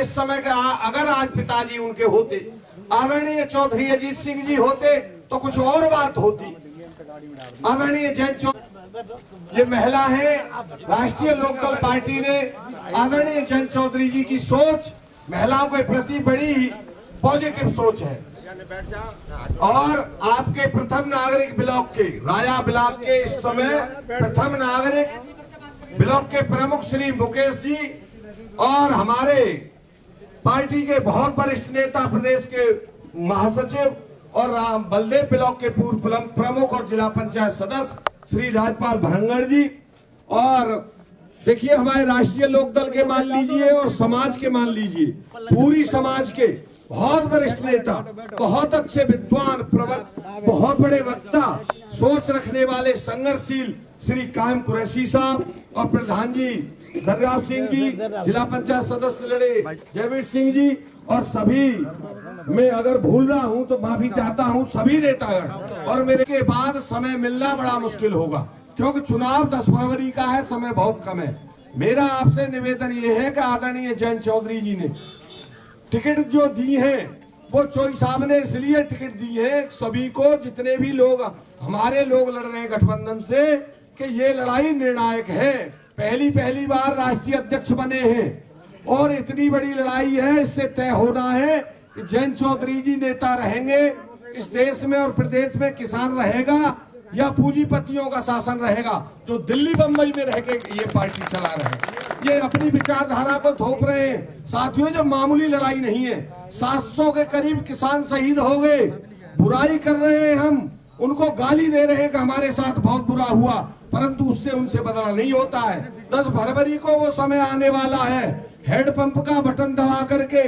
समय का अगर आज पिताजी उनके होते, आदरणीय चौधरी अजीत सिंह जी होते तो कुछ और बात होती। आदरणीय जैन चौधरी ये महिला है, राष्ट्रीय लोकदल पार्टी ने आदरणीय जैन चौधरी जी की सोच महिलाओं के प्रति बड़ी पॉजिटिव सोच है। और आपके प्रथम नागरिक ब्लॉक के राया ब्लॉक के इस समय प्रथम नागरिक ब्लॉक के प्रमुख श्री मुकेश जी और हमारे पार्टी के बहुत वरिष्ठ नेता प्रदेश के महासचिव और बलदेव ब्लॉक के पूर्व प्रमुख और जिला पंचायत सदस्य श्री राजपाल भरंगड़ जी, और देखिए हमारे राष्ट्रीय लोकदल के मान लीजिए और समाज के मान लीजिए, पूरी समाज के बहुत वरिष्ठ नेता, बहुत अच्छे विद्वान प्रवक्ता, बहुत बड़े वक्ता, सोच रखने वाले संघर्षशील श्री कायम कुरैशी साहब और प्रधान जी धनराव सिंह जी, जिला पंचायत सदस्य लड़े जयवीर सिंह जी, और सभी मैं अगर भूल रहा हूं तो माफी चाहता हूं, सभी नेतागण। और मेरे के बाद समय मिलना बड़ा मुश्किल होगा क्योंकि चुनाव 10 फरवरी का है, समय बहुत कम है। मेरा आपसे निवेदन ये है कि आदरणीय जैन चौधरी जी ने टिकट जो दी है वो चोई साहब ने इसलिए टिकट दी है सभी को, जितने भी लोग हमारे लोग लड़ रहे हैं गठबंधन से, कि ये लड़ाई निर्णायक है। पहली बार राष्ट्रीय अध्यक्ष बने हैं और इतनी बड़ी लड़ाई है, इससे तय होना है कि जयंत चौधरी जी नेता रहेंगे इस देश में और प्रदेश में, किसान रहेगा या पूंजीपतियों का शासन रहेगा जो दिल्ली बंबई में रह के ये पार्टी चला रहे हैं। ये अपनी विचारधारा को थोप रहे हैं। साथियों, जो मामूली लड़ाई नहीं है, 700 के करीब किसान शहीद हो गए। बुराई कर रहे हैं हम, उनको गाली दे रहे हैं कि हमारे साथ बहुत बुरा हुआ, परंतु उससे उनसे बदला नहीं होता है। 10 फरवरी को वो समय आने वाला है, हैंडपंप का बटन दबा करके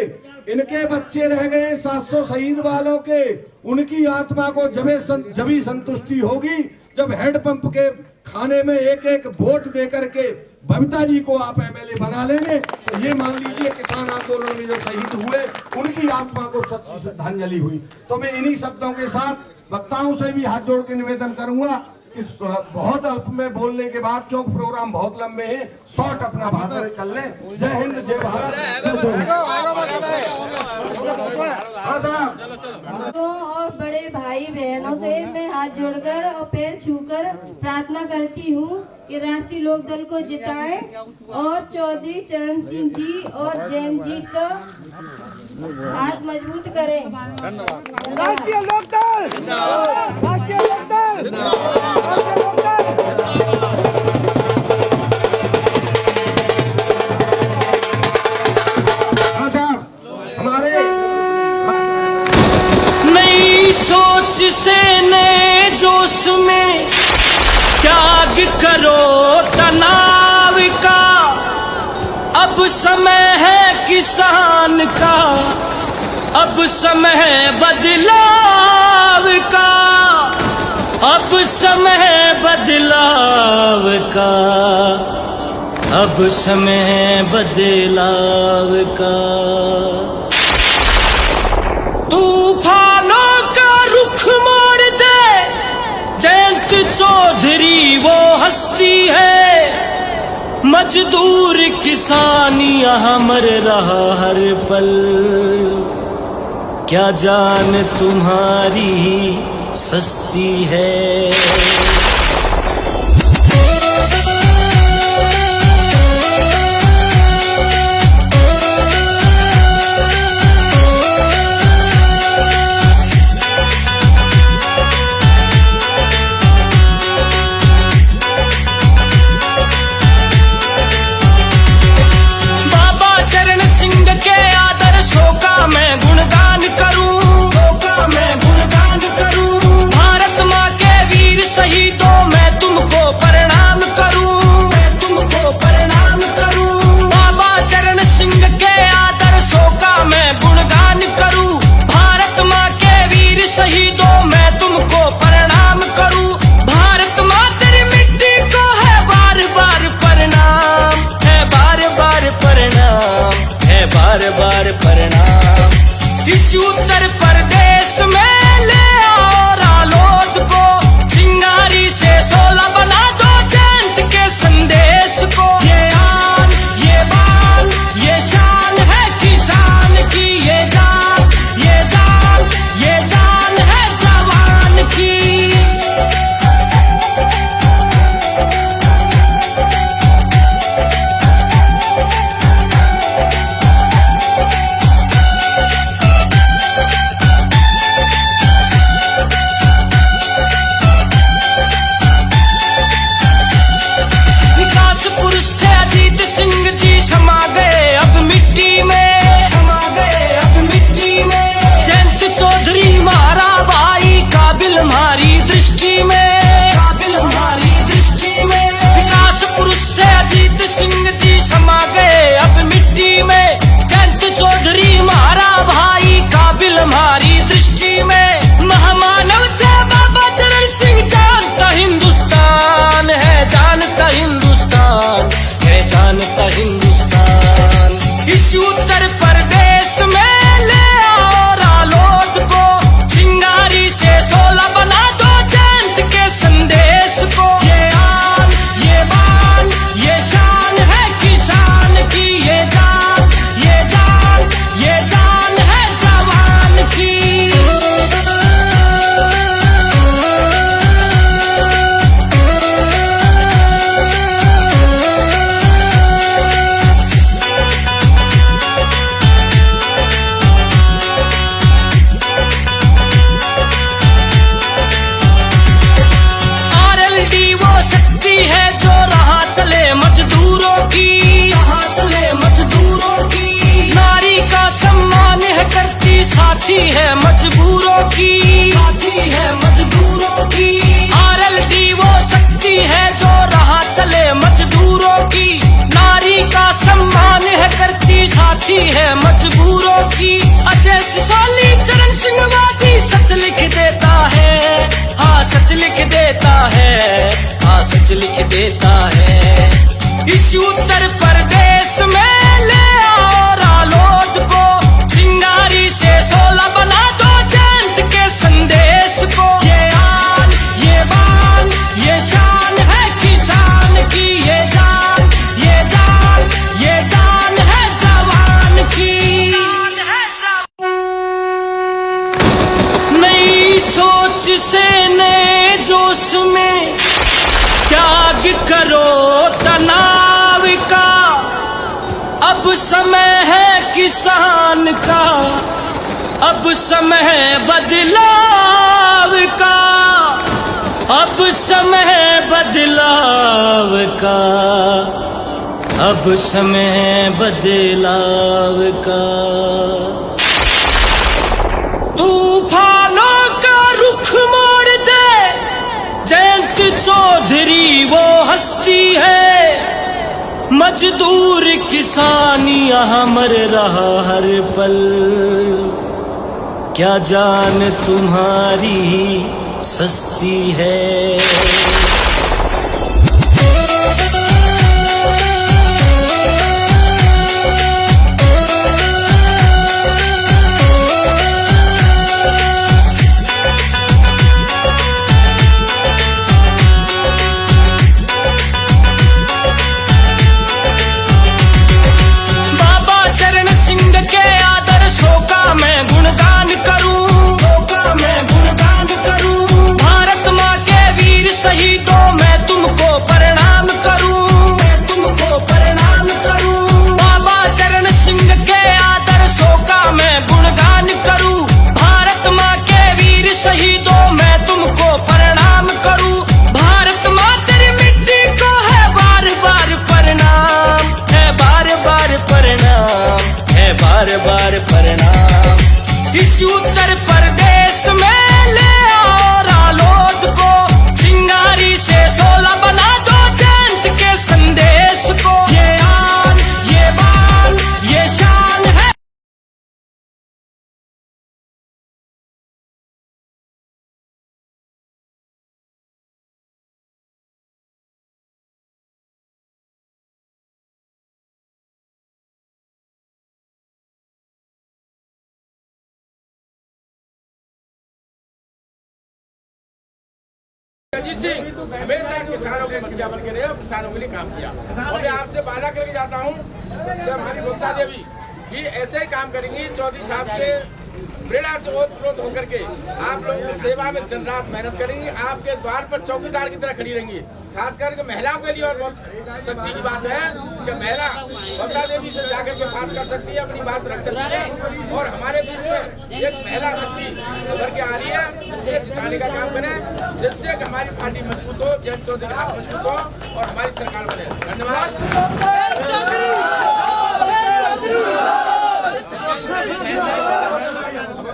इनके बच्चे रह गए 700 शहीद वालों के, उनकी आत्मा को जभी संतुष्टि होगी जब हैंडपंप के खाने में एक एक वोट दे करके बबीता जी को आप एमएलए बना लेंगे। तो ये मान लीजिए किसान आंदोलन में जो शहीद हुए उनकी आत्मा को सच्ची श्रद्धांजलि हुई। तो मैं इन्हीं शब्दों के साथ वक्ताओं से भी हाथ जोड़ के निवेदन करूंगा कि बहुत अल्प में बोलने के बाद, क्योंकि प्रोग्राम बहुत लंबे हैं, शॉर्ट अपना भाषण कर लें। जय हिंद, जय भारत। और बड़े भाई बहनों से मैं हाथ जोड़कर और पैर छूकर प्रार्थना करती हूँ कि राष्ट्रीय लोकदल को जिताएं और चौधरी चरण सिंह जी और जैन जी का हाथ मजबूत करें। राष्ट्रीय लोकदल जिंदाबाद, राष्ट्रीय लोकदल जिंदाबाद। नई सोच से नए जोश में त्याग करो तनाव का, अब समय है किसान का, अब समय है बदलाव का, अब समय है बदलाव का, अब समय है बदलाव का। तूफानों का रुख मोड़ दे जयंत चौधरी वो हस्ती है, मजदूर किसान यहाँ मर रहा हर पल, क्या जान तुम्हारी सस्ती है। साथी है मजबूरों की, साथी है मजबूरों की। आरएलडी वो शक्ति है जो राह चले मजदूरों की, नारी का सम्मान है करती साथी है मजबूरों की। अजय सिसोली चरण सिंह वादी सच लिख देता है, हाँ सच लिख देता है, हाँ सच लिख देता है। इस उत्तर प्रदेश में ले आओ रालोद को, चिंगारी से 16 बना दो जयंत के संदेश को। ये आन, ये बान, ये शान है किसान की, ये जान, ये जान, ये जान है जवान की। नई सोच से नए जोश में त्याग करो तनाव का, अब समय है किसान का, अब समय है बदलाव का, अब समय है बदलाव का, अब समय है बदलाव का। तूफानों का रुख मोड़ दे जयंत चौधरी वो हस्ती है, मजदूर किसान यहाँ मर रहा हर पल। क्या जान तुम्हारी सस्ती है। बार बार प्रणाम। इस उत्तर प्रदेश में ले आओ रालोद को, चिंगारी से 16 बना दो जयंत के संदेश को। ये आन, ये बान, ये शान है। अजीत सिंह हमेशा किसानों की समस्या बन के रहे और किसानों के लिए काम किया। और मैं आपसे वादा करके जाता हूँ कि हमारी ममता देवी भी ऐसे ही काम करेंगी। चौधरी साहब के प्रेरणा से ओतप्रोत होकर के आप लोगों की सेवा में दिन रात मेहनत करेंगी। आपके द्वार पर चौकीदार की तरह खड़ी रहेंगी। खास करके महिलाओं के लिए और बहुत शक्ति की बात है कि महिला ममता देवी से जाकर के बात कर सकती है, अपनी बात रख सकती है। और हमारे बीच में एक महिला शक्ति उभर के आ रही है, उसे जिताने का काम करें, जिससे कि हमारी पार्टी मजबूत हो, जयंत चौधरी आप मजबूत हो और हमारी सरकार बने। धन्यवाद।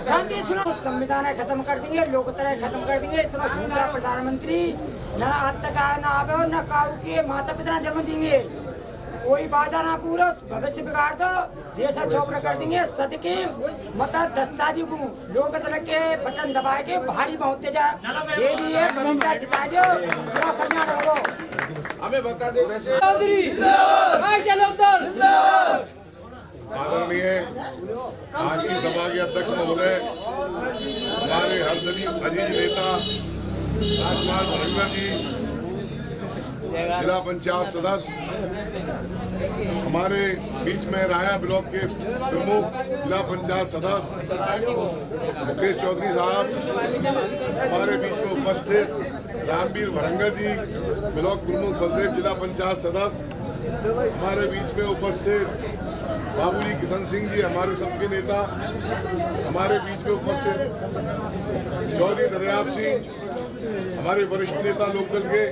शांति सुनो, संविधान खत्म कर देंगे, लोकतंत्र खत्म कर देंगे। इतना झूठा प्रधानमंत्री न आज तक आया, न आवे और न काऊ के माता पिता जन्म देंगे। कोई वादा ना पूरा, भविष्य बिगाड़ दो, देश चौपड़ा कर देंगे। सदके मत दस्ताजी को लोकतंत्र के बटन दबा के भारी बहुत जा दे दिए, बनीता जिता दो, पूरा कल्याण हो। हमें बता दे वैसे आदरणीय आज की सभा के अध्यक्ष महोदय, हमारे हरदली अजीज नेता राजकुमार भरंगर जी, जिला पंचायत सदस्य, हमारे बीच में राया ब्लॉक के प्रमुख जिला पंचायत सदस्य मुकेश चौधरी साहब, हमारे बीच में उपस्थित रामवीर भरंगर जी, ब्लॉक प्रमुख बलदेव जिला पंचायत सदस्य, हमारे बीच में उपस्थित बाबूजी किशन सिंह जी, हमारे सबके नेता, हमारे बीच में उपस्थित चौधरी दरियाब सिंह, हमारे वरिष्ठ नेता लोकदल के,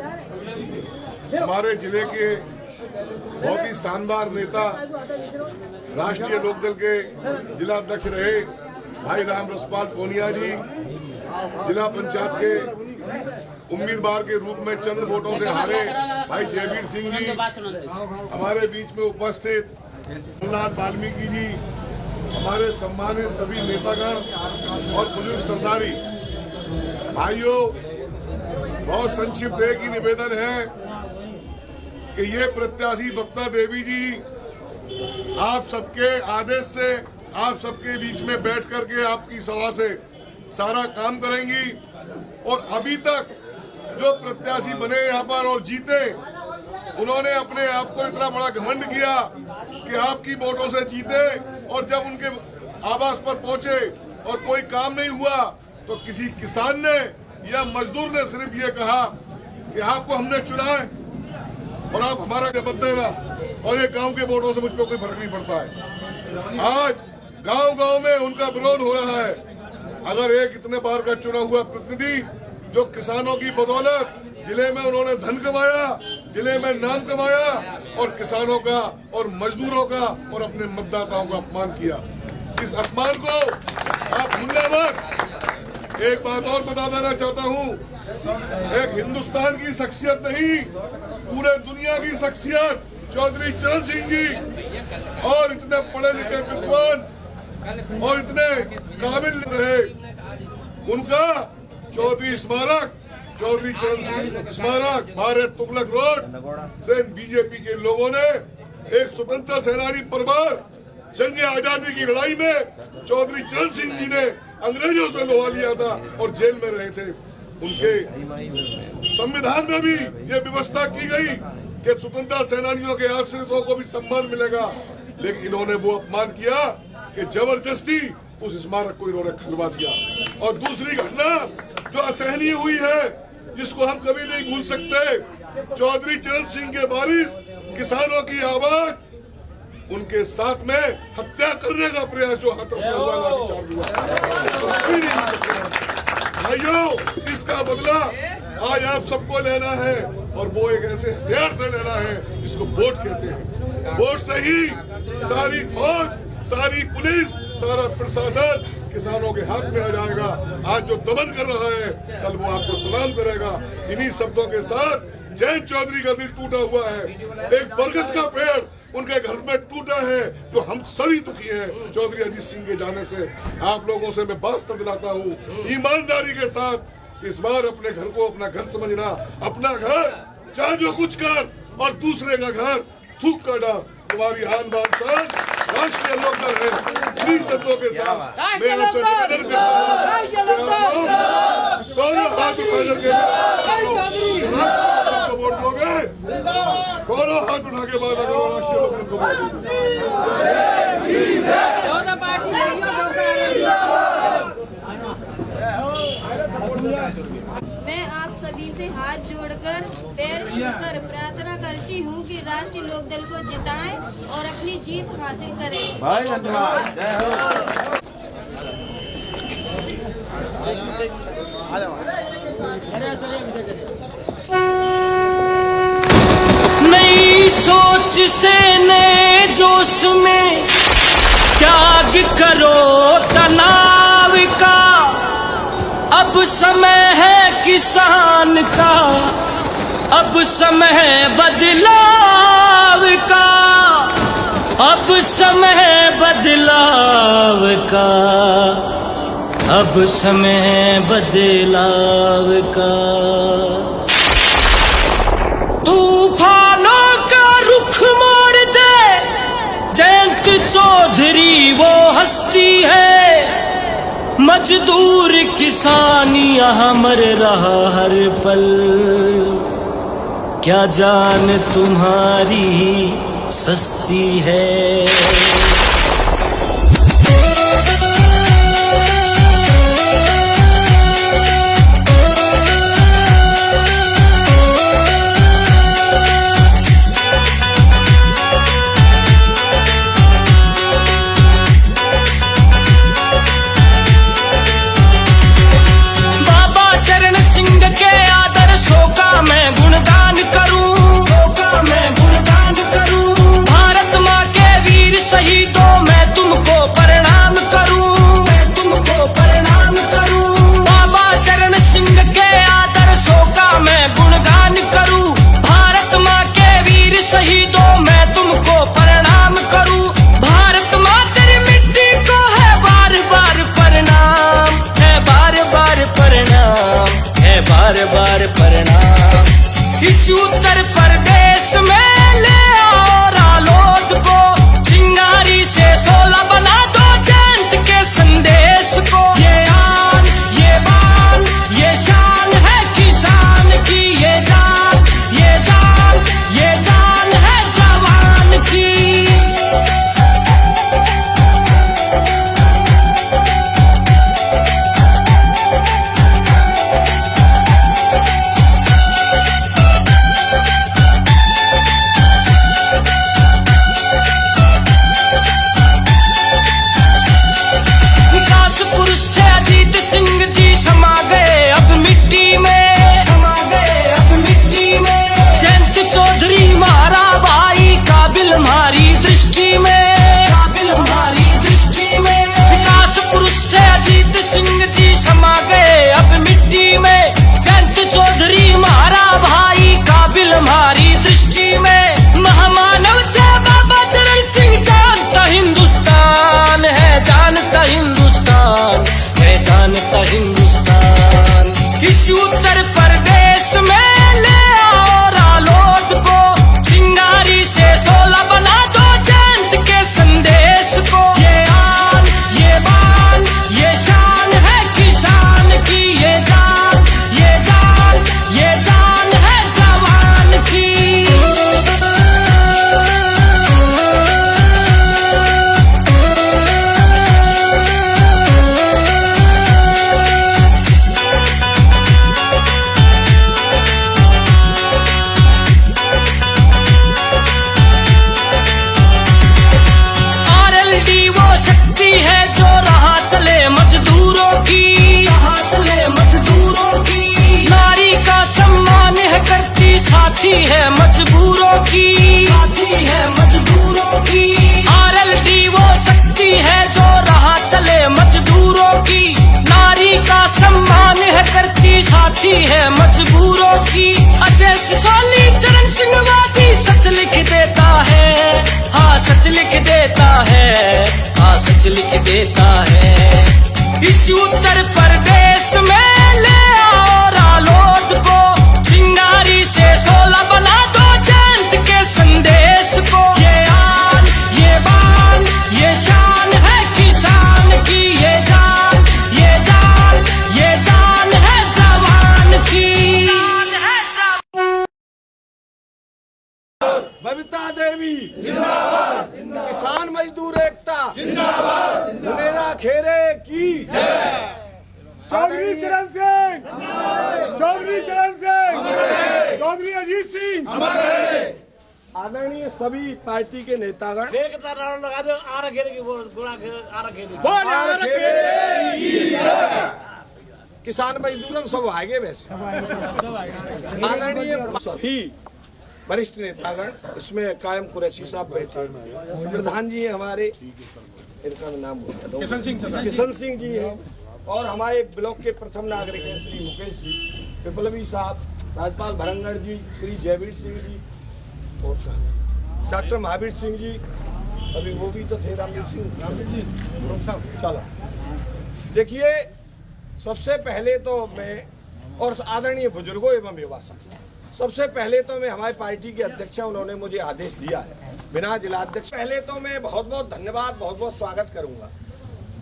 हमारे जिले के बहुत ही शानदार नेता, राष्ट्रीय लोकदल के जिला अध्यक्ष रहे भाई राम रसपाल पूनिया जी जिला पंचायत के उम्मीदवार के रूप में चंद वोटों से हारे भाई जयवीर सिंह जी हमारे बीच में उपस्थित, लाल वाल्मीकि जी, हमारे सम्मानित सभी नेतागण और बुजुर्ग सरदारी भाइयों, बहुत संक्षिप्त एक ही निवेदन है कि ये प्रत्याशी बक्ता देवी जी आप सबके आदेश से आप सबके बीच में बैठ करके आपकी सभा से सारा काम करेंगी। और अभी तक जो प्रत्याशी बने यहाँ पर और जीते, उन्होंने अपने आप को इतना बड़ा घमंड किया कि आपकी वोटों से जीते, और जब उनके आवास पर पहुंचे और कोई काम नहीं हुआ तो किसी किसान ने या मजदूर ने सिर्फ ये कहा कि आपको हमने चुना है और आप हमारा बदले ना, और ये गांव के वोटों से मुझ पर कोई फर्क नहीं पड़ता है। आज गांव-गांव में उनका विरोध हो रहा है। अगर एक इतने बार का चुना हुआ प्रतिनिधि जो किसानों की बदौलत जिले में उन्होंने धन कमाया, जिले में नाम कमाया, और किसानों का और मजदूरों का और अपने मतदाताओं का अपमान किया, इस अपमान को आप भूलना मत। एक बात और बता देना चाहता हूँ, एक हिंदुस्तान की शख्सियत नहीं, पूरे दुनिया की शख्सियत चौधरी चरण सिंह जी, और इतने पढ़े लिखे विद्वान और इतने काबिल रहे, उनका चौधरी स्मारक, चौधरी चरण सिंह स्मारक भारत तुगलक रोड से बीजेपी के लोगों ने एक स्वतंत्रता सेनानी परिवार जंग आजादी की लड़ाई में चौधरी चरण सिंह जी ने अंग्रेजों से लोहा लिया था और जेल में रहे थे। उनके संविधान में भी ये व्यवस्था की गई कि स्वतंत्रता सेनानियों के आश्रितों को भी सम्मान मिलेगा, लेकिन इन्होंने वो अपमान किया कि जबरदस्ती उस स्मारक को इन्होंने खिलवा दिया। और दूसरी घटना जो असहनीय हुई है, जिसको हम कभी नहीं भूल सकते, चौधरी चरण सिंह के वारिस किसानों की आवाज, उनके साथ में हत्या करने का प्रयास जो हाथों में हुआ, लाठीचार्ज हुआ, भाइयों, इसका बदला आज आप सबको लेना है, और वो एक ऐसे हथियार से लेना है जिसको वोट कहते हैं। वोट से ही सारी फौज, सारी पुलिस, सारा प्रशासन किसानों के हाथ में आ जाएगा। आज जो दमन कर रहा है, कल वो आपको सलाम करेगा। इन्हीं शब्दों के साथ जयंत चौधरी का दिल टूटा हुआ है, एक बरगद का पेड़ उनके घर में टूटा है, जो हम सभी दुखी हैं चौधरी अजीत सिंह के जाने से। आप लोगों से मैं वास्ता दिलाता हूँ, ईमानदारी के साथ इस बार अपने घर को अपना घर समझना, अपना घर चाहे जो कुछ कर और दूसरे का घर थूक कर डाल। तुम्हारी आन बान शान राष्ट्रीय लोकदल है। इन्हीं शब्दों के साथ मैं आपसे निवेदन करता हूँ, दोनों हाथ उठा करके वोट दोगे, दोनों हाथ उठा के बात करो, राष्ट्रीय लोकदल को वोट मैं आप सभी से हाथ जोड़कर पैर छूकर प्रार्थना करती हूँ कि राष्ट्रीय लोकदल को जिताएं और अपनी जीत हासिल करें। नई सोच से नए जोश में त्याग करो तनाव का, अब समय है किसान का, अब समय है बदलाव का, अब समय है बदलाव का, अब समय है बदलाव का। तूफानों का रुख मोड़ दे जयंत चौधरी वो हस्ती है, मजदूर किसान यहाँ मर रहा हर पल, क्या जान तुम्हारी सस्ती है। शहीद बार बार प्रणाम। इस उत्तर प्रदेश में ले आओ रालोद को, चिंगारी से 16 बना दो जयंत के संदेश को। ये आन, ये बान, ये शान है किसान की, ये जान, ये जान, ये जान है जवान की। विकास पुरुष थे अजीत सिंह जी समा गए अब मिट्टी में, समा गए अब मिट्टी में। जयंत चौधरी मारा भाई काबिल हमारी दृष्टि में, काबिल हमारी दृष्टि में। विकास पुरुष थे अजीत सिंह जी समा गए अब मिट्टी में। जयंत चौधरी मारा भाई काबिल हमारी दृष्टि में। महामानव थे बाबा चरण सिंह, जानता हिंदुस्तान है, जानता हिंदुस्तान है, जानता हिंदुस्तान। इस उत्तर प्रदेश में ले आओ रालोद को, चिंगारी से 16 बना दो जयंत के संदेश को। ये आन, ये बान, ये शान है किसान की, ये जान, ये जान, ये जान है जवान की। आरएलडी वो शक्ति है जो राह चले मजदूरों की, राह चले मजदूरों की। नारी का सम्मान है करती, साथी है मजबूरों की, साथी है मजदूरों की। आरएलडी वो शक्ति है जो राह चले मजदूरों की। नारी का सम्मान है करती, साथी है मजबूरों की। अजय सिसोली चरण सिंह वादी सच लिख देता है, हाँ सच लिख देता है, हाँ सच लिख देता है। इस उत्तर प्रदेश में ले आओ रालोद को, चिंगारी से 16 बना दो जयंत के संदेश को। ये आन, ये बान, ये शान है किसान की, ये जान, ये जान, ये जान है जवान की। बबीता देवी जिंदाबाद, किसान मजदूर एकता जिंदाबाद, मुनेरा खेरे की चौधरी चरण सिंह, चौधरी चरण सिंह, चौधरी अजीत सिंह। आदरणीय सभी पार्टी के नेतागण, किसान मजदूर सब आगे वैसे आदरणीय सभी वरिष्ठ नेतागण, इसमें कायम कुरैशी साहब बैठे, प्रधान जी हैं हमारे, इनका नाम किशन सिंह जी हैं, और हमारे ब्लॉक के प्रथम नागरिक हैं श्री मुकेश जी, विप्लवी साहब, राज्यपाल भरंगड़ जी, श्री जयवीर सिंह जी, और डॉक्टर महावीर सिंह जी, अभी वो भी तो थे रामवीर सिंह। चलो देखिए, सबसे पहले तो मैं और आदरणीय बुजुर्गों एवं युवा साथी, सबसे पहले तो मैं हमारी पार्टी के अध्यक्ष हैं, उन्होंने मुझे आदेश दिया है बिना जिलाध्यक्ष। पहले तो मैं बहुत बहुत धन्यवाद, बहुत बहुत स्वागत करूंगा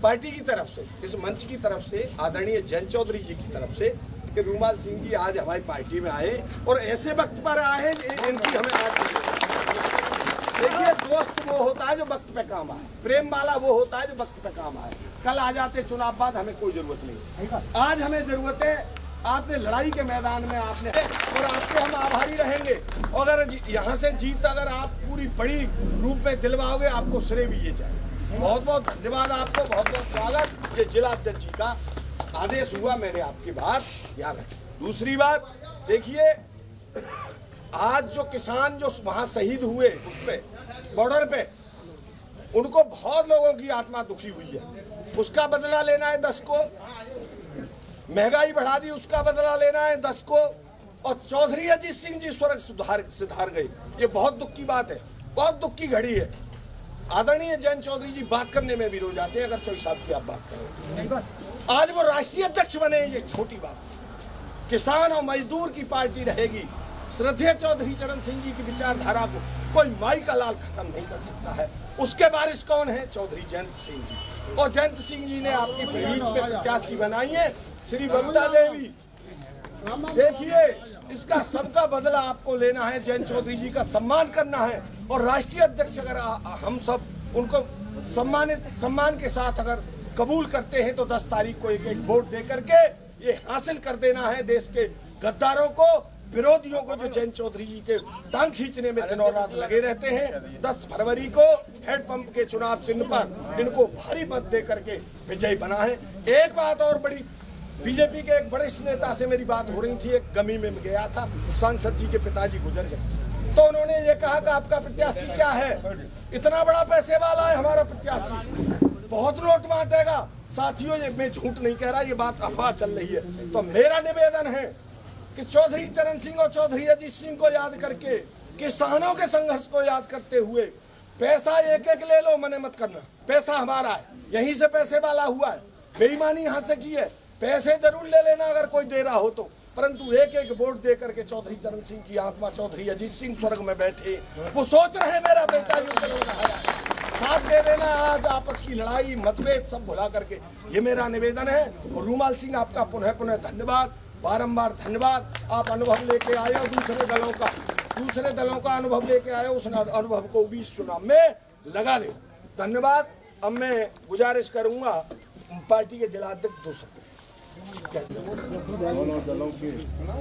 पार्टी की तरफ से, इस मंच की तरफ से, आदरणीय जयंत चौधरी जी की तरफ से कि रूमाल सिंह जी आज हमारी पार्टी में आए और ऐसे वक्त पर आए इनकी हमें आज। देखिए, दोस्त वो होता है जो वक्त पे काम आए, प्रेम वाला वो होता है जो वक्त पे काम आए। कल आ जाते चुनाव बाद हमें कोई जरूरत नहीं, आज हमें जरूरत है। आपने लड़ाई के मैदान में आपने, और आपके हम आभारी रहेंगे। अगर यहाँ से जीत अगर आप पूरी बड़ी रूप में दिलवाओगे, आपको श्रेय भी ये चाहिए। बहुत बहुत धन्यवाद आपको, बहुत बहुत स्वागत। ये जिला अध्यक्ष जी का आदेश हुआ, मैंने आपकी बात याद रखी। दूसरी बात देखिए, आज जो किसान जो वहाँ शहीद हुए उस पे बॉर्डर पे, उनको बहुत लोगों की आत्मा दुखी हुई है, उसका बदला लेना है 10 को। महंगाई बढ़ा दी, उसका बदला लेना है 10 को। और चौधरी अजीत सिंह जी स्वर्ग सिधार गए, ये बहुत दुख की बात है, बहुत दुख की घड़ी है। आदरणीय जयंत चौधरी जी बात करने में भी रो जाते हैं, अगर चौधरी साहब की आप बात करें। आज वो राष्ट्रीय अध्यक्ष बने, ये छोटी बात। किसान और मजदूर की पार्टी रहेगी। श्रद्धेय चौधरी चरण सिंह जी की विचारधारा को कोई माई का लाल खत्म नहीं कर सकता है। उसके वारिस कौन है? चौधरी जयंत सिंह जी। और जयंत सिंह जी ने आपकी बीच में प्रत्याशी बनाई है श्री बबीता देवी। देखिए, इसका सबका बदला आपको लेना है, जयंत चौधरी जी का सम्मान करना है। और राष्ट्रीय अध्यक्ष अगर हम सब उनको सम्मान के साथ अगर कबूल करते हैं तो 10 तारीख को एक वोट दे करके ये हासिल कर देना है देश के गद्दारों को, विरोधियों को, जो जयंत चौधरी जी के टांग खींचने में दिनों रात लगे रहते हैं। 10 फरवरी को हैंडपंप के चुनाव चिन्ह पर इनको भारी मत दे करके विजयी बना है। एक बात और बड़ी, बीजेपी के एक वरिष्ठ नेता से मेरी बात हो रही थी, एक गमी में गया था, सांसद जी के पिताजी गुजर गए, तो उन्होंने ये कहा कि आपका प्रत्याशी क्या है? इतना बड़ा पैसे वाला है हमारा प्रत्याशी, बहुत नोट बांटेगा। साथियों, ये मैं झूठ नहीं कह रहा, ये बात अफवाह चल रही है। तो मेरा निवेदन है कि चौधरी चरण सिंह और चौधरी अजीत सिंह को याद करके, किसानों के संघर्ष को याद करते हुए, पैसा एक एक ले लो, मने मत करना, पैसा हमारा है, यहीं से पैसे वाला हुआ है, बेईमानी यहाँ से की है, पैसे जरूर ले लेना अगर कोई दे रहा हो तो, परंतु एक एक वोट दे करके चौधरी चरण सिंह की आत्मा, चौधरी अजीत सिंह स्वर्ग में बैठे, वो सोच रहे हैं मेरा बेटा साथ दे देना। आज आपस की लड़ाई मतभेद सब भुला करके, ये मेरा निवेदन है। और रूमाल सिंह, आपका पुनः पुनः धन्यवाद, बारंबार धन्यवाद। आप अनुभव लेके आए हो दूसरे दलों का अनुभव लेके आए हो, उस अनुभव को 20 चुनाव में लगा दे। धन्यवाद। अब मैं गुजारिश करूंगा पार्टी के जिलाध्यक्ष 2 शब्द। दोनों दलों के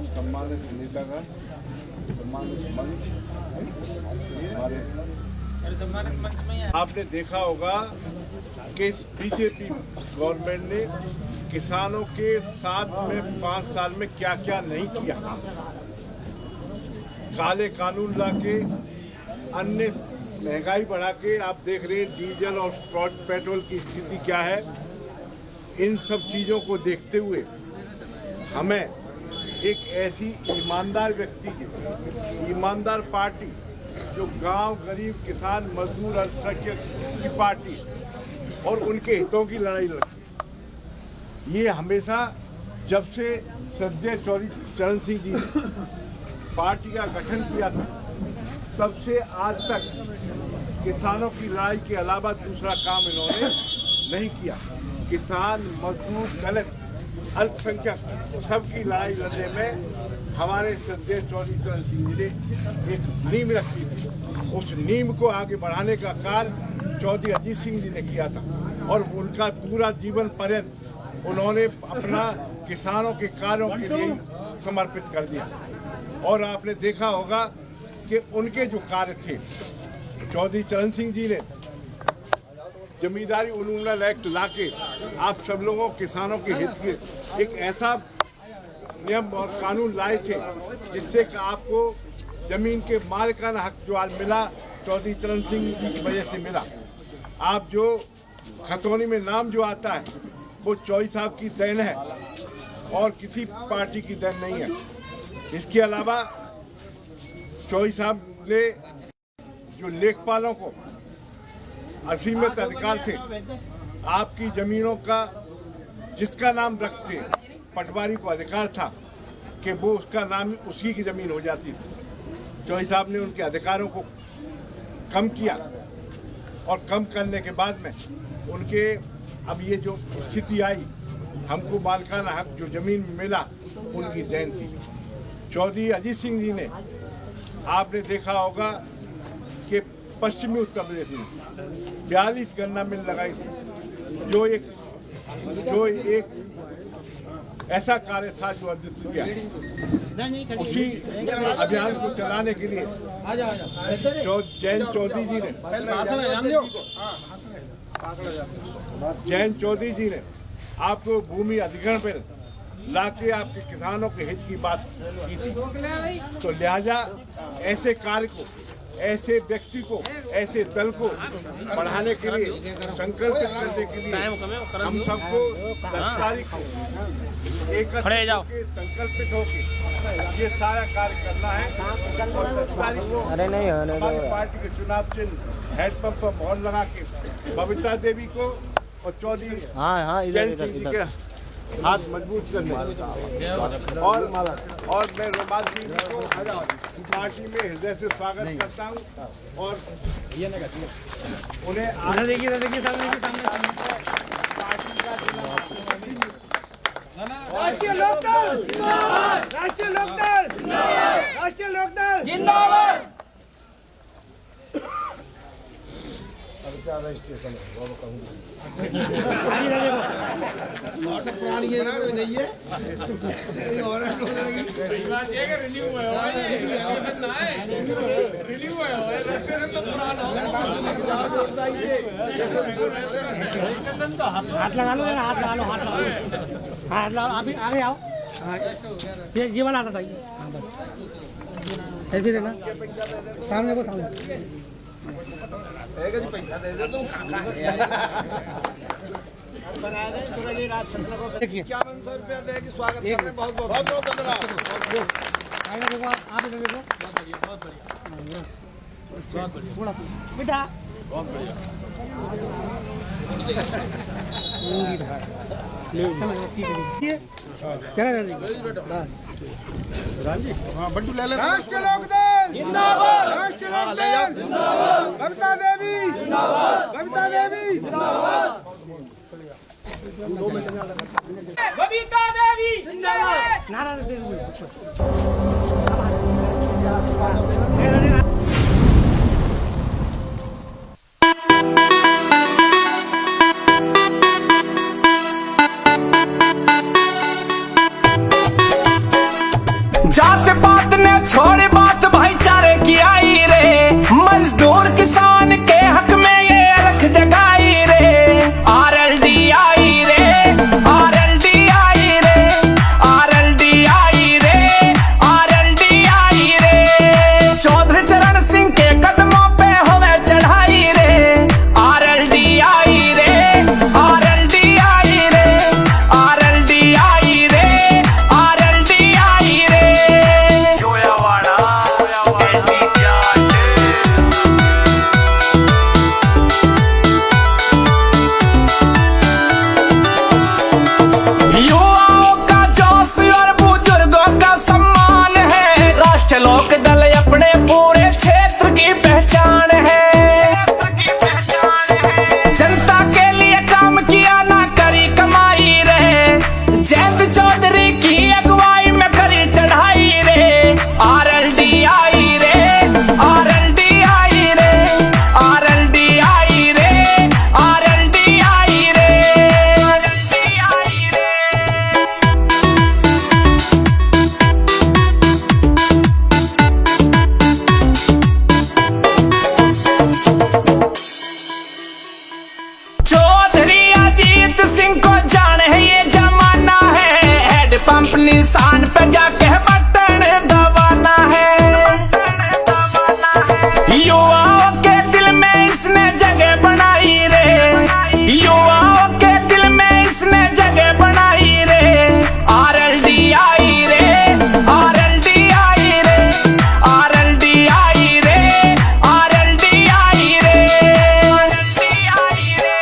सम्मानित नेतागण, सम्मानित मंच में आपने देखा होगा कि इस बीजेपी गवर्नमेंट ने किसानों के साथ में 5 साल में क्या क्या नहीं किया। काले कानून लाके, अन्य महंगाई बढ़ा के, आप देख रहे हैं डीजल और पेट्रोल की स्थिति क्या है। इन सब चीज़ों को देखते हुए हमें एक ऐसी ईमानदार व्यक्ति की, ईमानदार पार्टी, जो गांव, गरीब, किसान, मजदूर, अल्पसंख्यक की पार्टी और उनके हितों की लड़ाई लड़ती। ये हमेशा जब से श्रद्धेय चौधरी चरण सिंह जी ने पार्टी का गठन किया था, तब से आज तक किसानों की लड़ाई के अलावा दूसरा काम इन्होंने नहीं किया। किसान, मजदूर, दलित, अल्पसंख्यक सबकी लड़ाई लड़ने में हमारे श्रद्धेय चौधरी चरण सिंह जी ने एक नींव रखी थी। उस नींव को आगे बढ़ाने का कार्य चौधरी अजीत सिंह जी ने किया था और उनका पूरा जीवन पर्यंत उन्होंने अपना किसानों के कार्यों के लिए समर्पित कर दिया। और आपने देखा होगा कि उनके जो कार्य थे, चौधरी चरण सिंह जी ने जमींदारी उन्मूलन एक्ट लाके आप सब लोगों, किसानों के हित के एक ऐसा नियम और कानून लाए थे जिससे कि आपको जमीन के मालिकाना हक जो आज मिला, चौधरी चरण सिंह जी की वजह से मिला। आप जो खतौनी में नाम जो आता है वो चौधरी साहब की देन है और किसी पार्टी की देन नहीं है। इसके अलावा चौधरी साहब ने जो लेखपालों को असीमित अधिकार थे, आपकी जमीनों का जिसका नाम रखते पटवारी को अधिकार था कि वो उसका नाम उसी की ज़मीन हो जाती थी। चौधरी साहब ने उनके अधिकारों को कम किया और कम करने के बाद में उनके अब ये जो स्थिति आई, हमको मालिकाना हक जो ज़मीन मिला उनकी देन थी। चौधरी अजीत सिंह जी ने, आपने देखा होगा कि पश्चिमी उत्तर प्रदेश में 42 गन्ना मिल लगाई थी, जो एक ऐसा कार्य था जो अद्वितीय किया। उसी अभियान को चलाने के लिए जयंत चौधरी जी ने आपको भूमि अधिग्रहण पर लाके आपके किसानों के हित की बात की थी। तो लिहाजा ऐसे कार्य को, ऐसे व्यक्ति को, ऐसे दल को बढ़ाने के लिए, संकल्पित करने के लिए हम सबको 10 तारीख को एकत्र होकर, संकल्पित होकर ये सारा कार्य करना है। और 10 तारीख को हमारी पार्टी के चुनाव चिन्ह हैंडपंप पर मोहर लगा के बबीता देवी को और चौधरी जयंत सिंह जी के हाथ मजबूत करने और मैं रोमाल जी को पार्टी में हृदय से स्वागत करता हूँ और उन्हें पार्टी का राष्ट्रीय लोकदल जिंदाबाद, राष्ट्रीय लोकदल जिंदाबाद, राष्ट्रीय लोकदल जिंदाबाद। हाथ लगा लो, हाथ लगा लो, हाथ लगा लो, हाथ लगाओ। अभी आगे आओ। ये वाला आता था। हाँ बस ऐसे देना, सामने को सामने। पैसा दे दो तुम देखिए 5100 रुपया देगी स्वागत करने बहुत बहुत धन्यवाद। देखो आप इधर देखो, बहुत बढ़िया बेटा, बहुत बढ़िया। बंटू ले ले। राष्ट्रीय लोकदल जिंदाबाद, राष्ट्रीय लोकदल जिंदाबाद, कविता देवी जिंदाबाद, कविता देवी जिंदाबाद, बबीता देवी जिंदाबाद। नारा दे दो। जात पात ने छोड़ बात भाईचारे की आई रे, मजदूर किसान के हक में ये अलख जगाई रे। आरएलडी आई रे, आरएलडी आई रे, आरएलडी आई रे, आरएलडी आई रे। चौधरी चरण सिंह के कदमों पे होवे चढ़ाई रे। आरएलडी आई रे, आरएलडी आई रे, आरएलडी आई रे, आरएलडी आई रे। युवाओं का जोश और बुजुर्गों का सम्मान है। राष्ट्रीय लोकदल अपने पूरे क्षेत्र की पहचान है। जनता के लिए काम किया ना करी कमाई रे। जयंत चौधरी की अगुवाई में करी चढ़ाई रे। आरएलडी आई रे, आरएलडी आई रे, आरएलडी आई रे, आरएलडी आई रे, आरएलडी आई रे। चौधरी अजीत सिंह को जाने है ये जमाना है। हेड पंप निशान पे जाके बटन दबाना है। युवाओं के दिल में इसने जगह बनाई रे। युवाओं के दिल में इसने जगह बनाई रे। आरएलडी आई रे, आरएलडी आई रे, आरएलडी आई रे, आरएलडी आई रे, आरएलडी आई रे।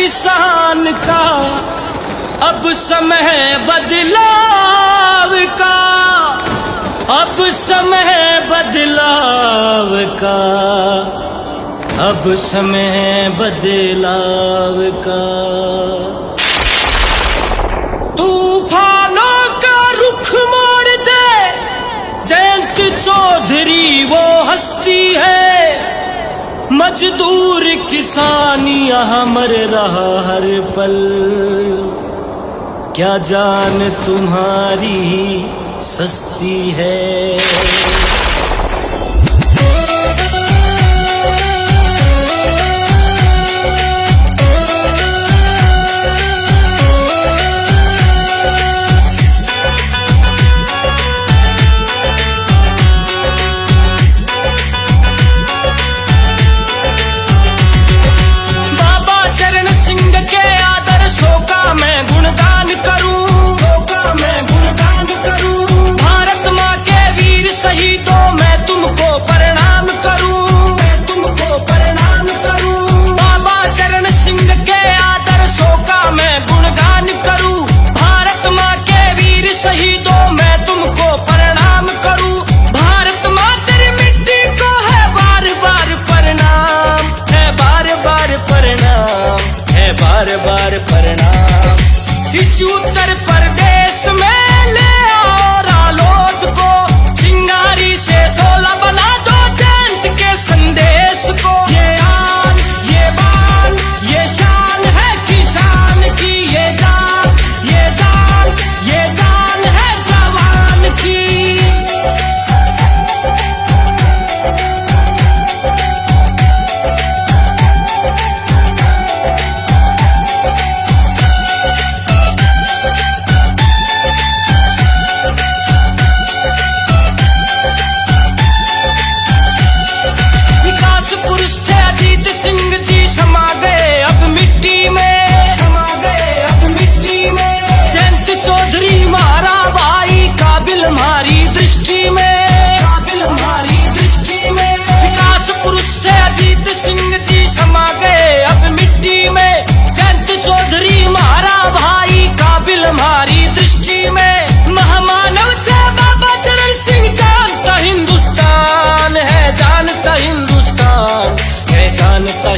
किसान का, अब समय बदलाव का, अब समय बदलाव का, अब समय बदलाव का। तूफानों का रुख मोड़ दे जयंत चौधरी वो हस्ती है, मजदूर किसान यहाँ मर रहा हर पल, क्या जान तुम्हारी सस्ती है। बार बार प्रणाम। इस उत्तर प्रदेश में ले आओ रालोद को, चिंगारी से 16 बना दो जयंत के संदेश को। ये आन, ये बान, ये शान है किसान की, ये जान, ये जान, ये जान है जवान की।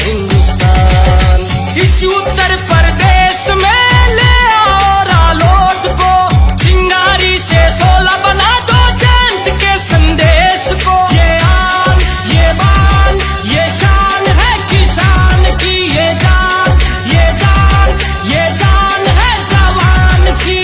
हिंदुस्तान इस उत्तर प्रदेश में ले आओ रालोद को, चिंगारी से 16 बना दो जयंत के संदेश को। ये आन, ये बान, ये शान है किसान की, ये जान, ये जान, ये जान है जवान की।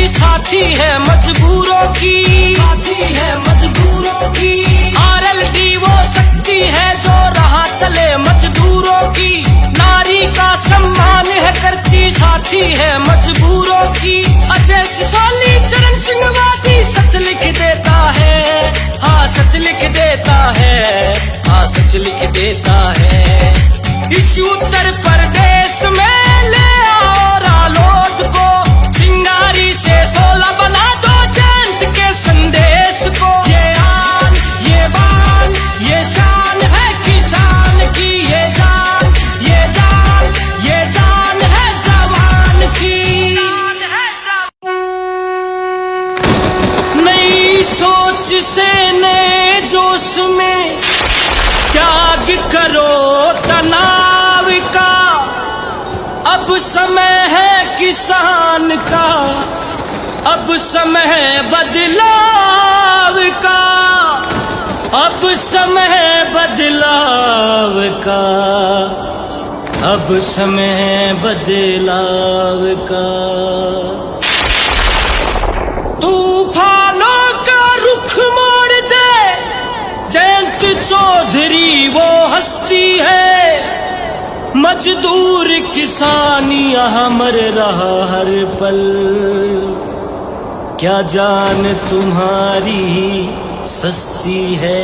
साथी है मजबूरों की, साथी है मजबूरों की। आरएलडी वो शक्ति है जो राह चले मजदूरों की, नारी का सम्मान है करती, साथी है मजबूरों की। अजय सिसोली चरण सिंह वादी सच लिख देता है, हाँ सच लिख देता है, हाँ सच लिख देता है। इस उत्तर प्रदेश में ले आओ रालोद को, चिंगारी से 16 बना दो जयंत के संदेश को। ये आन, ये बान, ये शान है किसान की, ये जान, ये जान, ये जान है जवान की। नई सोच से नए जोश में त्याग करो तनाव का, अब समय है किसान का, अब समय है बदलाव का, अब समय है बदलाव का, अब समय है बदलाव का। तूफानों का रुख मोड़ दे जयंत चौधरी वो हस्ती है, मजदूर किसान यहाँ मर रहा हर पल, क्या जान तुम्हारी सस्ती है।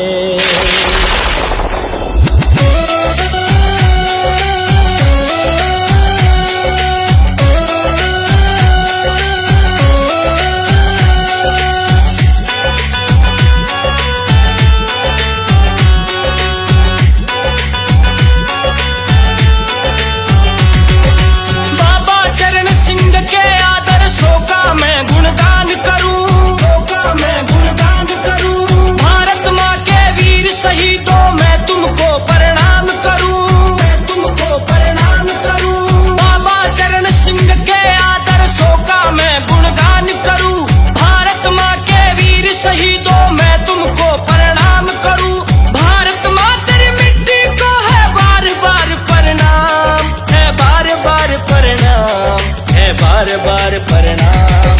बार बार प्रणाम।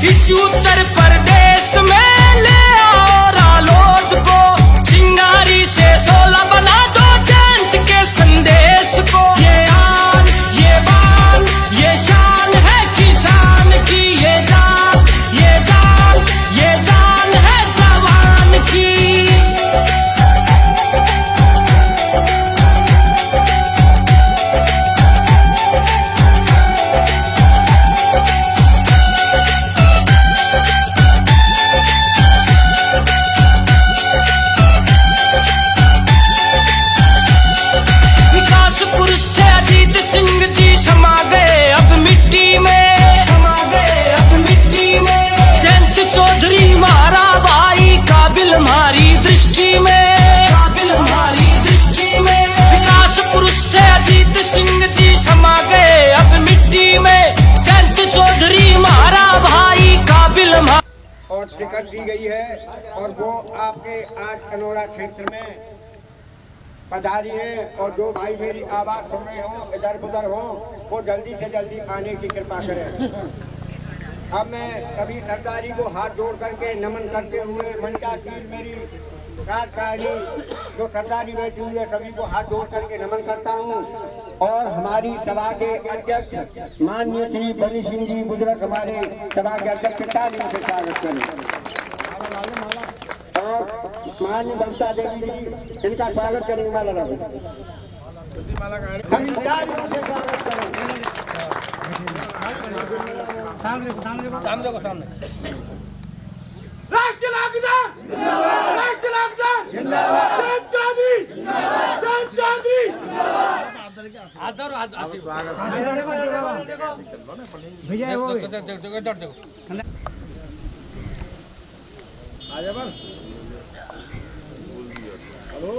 इस उत्तर प्रदेश में ले आओ रालोद को, चिंगारी से 16 बना दो जयंत के संदेश को। ये आन, ये बान, ये शान है किसान की, ये जान, ये जान, ये जान है जवान की। और टिकट दी गई है और वो आपके आज कनौड़ा क्षेत्र में पधारी हैं। और जो भाई मेरी आवाज़ सुन रहे हो, इधर उधर हो, वो जल्दी से जल्दी आने की कृपा करें। अब मैं सभी सरदारी को हाथ जोड़ करके नमन करते हुए मंचासीन मेरी कार्यकारिणी जो सरदारी बैठी हुई है सभी को हाथ जोड़ करके नमन करता हूँ। और हमारी सभा के अध्यक्ष माननीय श्री बली सिंह जी बुजुर्ग हमारे सभा के अध्यक्ष तालियों से स्वागत करें। और माननीय बबीता देवी जी इनका स्वागत करेंगे। माला रहो हम तालियों से स्वागत करें। सामने राष्ट्रीय नागरिक जिंदाबाद, राष्ट्रीय नागरिक जिंदाबाद, भैया वो हेलो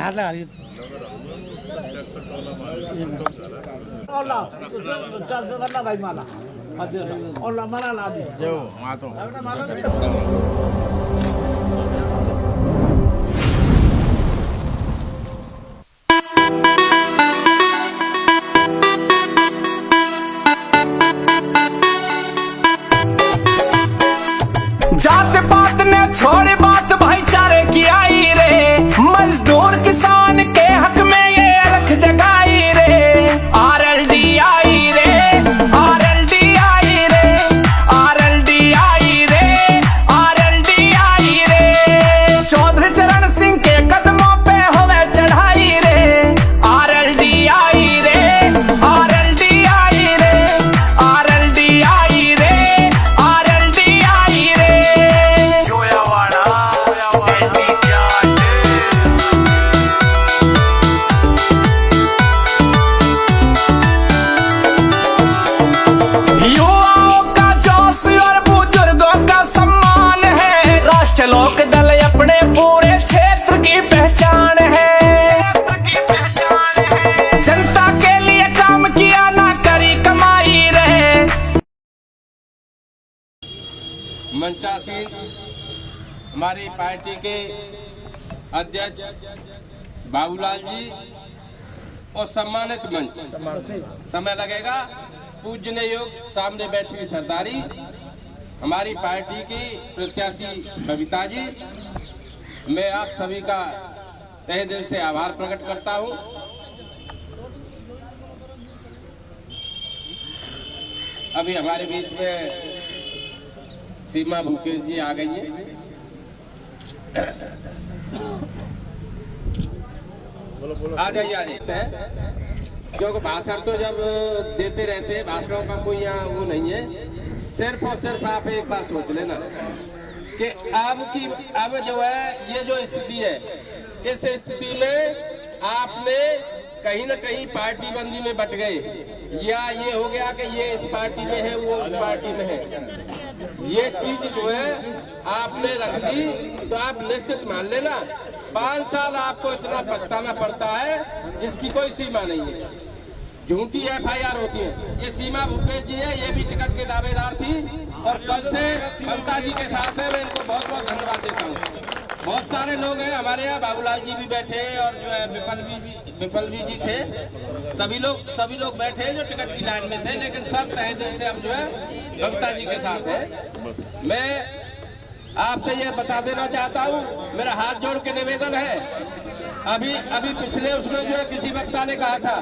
हाथ लगा रही भाई माला और माला ला जात पात ने छोड़े बात भाईचारे की आई रे, मजदूर किसान के हक में ये अलख जगाई रे। आरएलडी आई रे, आरएलडी आई रे, आरएलडी आई रे, आरएलडी मंचासीन हमारी पार्टी के अध्यक्ष बाबूलाल जी और सम्मानित मंच, समय लगेगा, पूजने योग सामने बैठी हुई सरदारी हमारी पार्टी की प्रत्याशी बबीता जी, मैं आप सभी का तहे दिल से आभार प्रकट करता हूं। अभी हमारे बीच में सीमा भूपेश जी आ गई है। आ जाइए आ जाइए, क्योंकि भाषण तो जब देते रहते हैं, भाषणों का कोई यहाँ वो नहीं है। सिर्फ और सिर्फ आप एक बात सोच लेना कि अब जो है ये जो स्थिति है, इस स्थिति में आपने कहीं न कहीं पार्टी बंदी में बट गए, या ये हो गया कि ये इस पार्टी में है वो उस पार्टी में है। ये चीज जो है आपने रख दी तो आप निश्चित मान लेना 5 साल आपको इतना पछताना पड़ता है जिसकी कोई सीमा नहीं है। झूठी FIR होती है। ये सीमा भूपेश जी है, ये भी टिकट के दावेदार थी और कल से ममता जी के साथ है। मैं इनको बहुत बहुत धन्यवाद देता हूँ। बहुत सारे लोग हैं हमारे यहाँ, बाबूलाल जी भी बैठे और जो है विपल भी जी थे, सभी लोग बैठे जो टिकट की लाइन में थे, लेकिन सब तहे दिल से अब जो है ममता जी के साथ है। मैं आपसे ये बता देना चाहता हूँ, मेरा हाथ जोड़ के निवेदन है, अभी पिछले उसमें जो है किसी वक्ता ने कहा था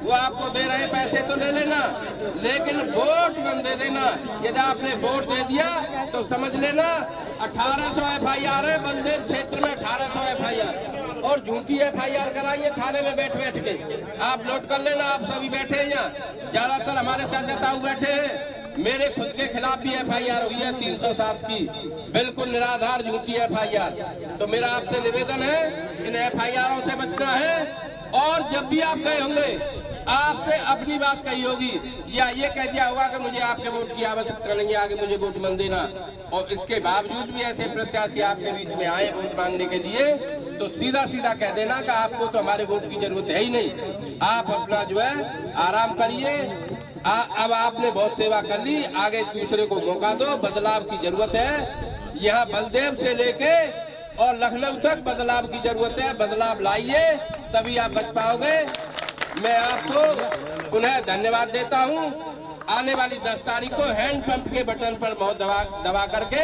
वो आपको दे रहे पैसे तो ले लेना, लेकिन वोट मत दे देना। यदि आपने वोट दे दिया तो समझ लेना 1800 FIR है बलदेव क्षेत्र में, 1800 FIR और झूठी FIR कराइए थाने में बैठ के। आप नोट कर लेना, आप सभी बैठे हैं यहाँ, ज्यादातर हमारे चाचाताऊ बैठे हैं। मेरे खुद के खिलाफ भी FIR हुई है 307 की, बिल्कुल निराधार झूठी FIR। तो मेरा आपसे निवेदन है, इन FIRों से बचना है। और जब भी आप गए होंगे, आपसे अपनी बात कही होगी या ये कह दिया होगा कि मुझे आपके वोट की आवश्यकता नहीं है, आगे मुझे वोट मत देना, और इसके बावजूद भी ऐसे प्रत्याशी आपके बीच में आए वोट मांगने के लिए, तो सीधा सीधा कह देना कि आपको तो हमारे वोट की जरूरत है ही नहीं, आप अपना जो है आराम करिए। अब आपने बहुत सेवा कर ली, आगे दूसरे को मौका दो। बदलाव की जरूरत है, यहाँ बलदेव से लेके और लखनऊ तक बदलाव की जरूरत है। बदलाव लाइए, तभी आप बच पाओगे। मैं आपको पुनः धन्यवाद देता हूँ। आने वाली 10 तारीख को हैंडपंप के बटन पर मोहर दबा करके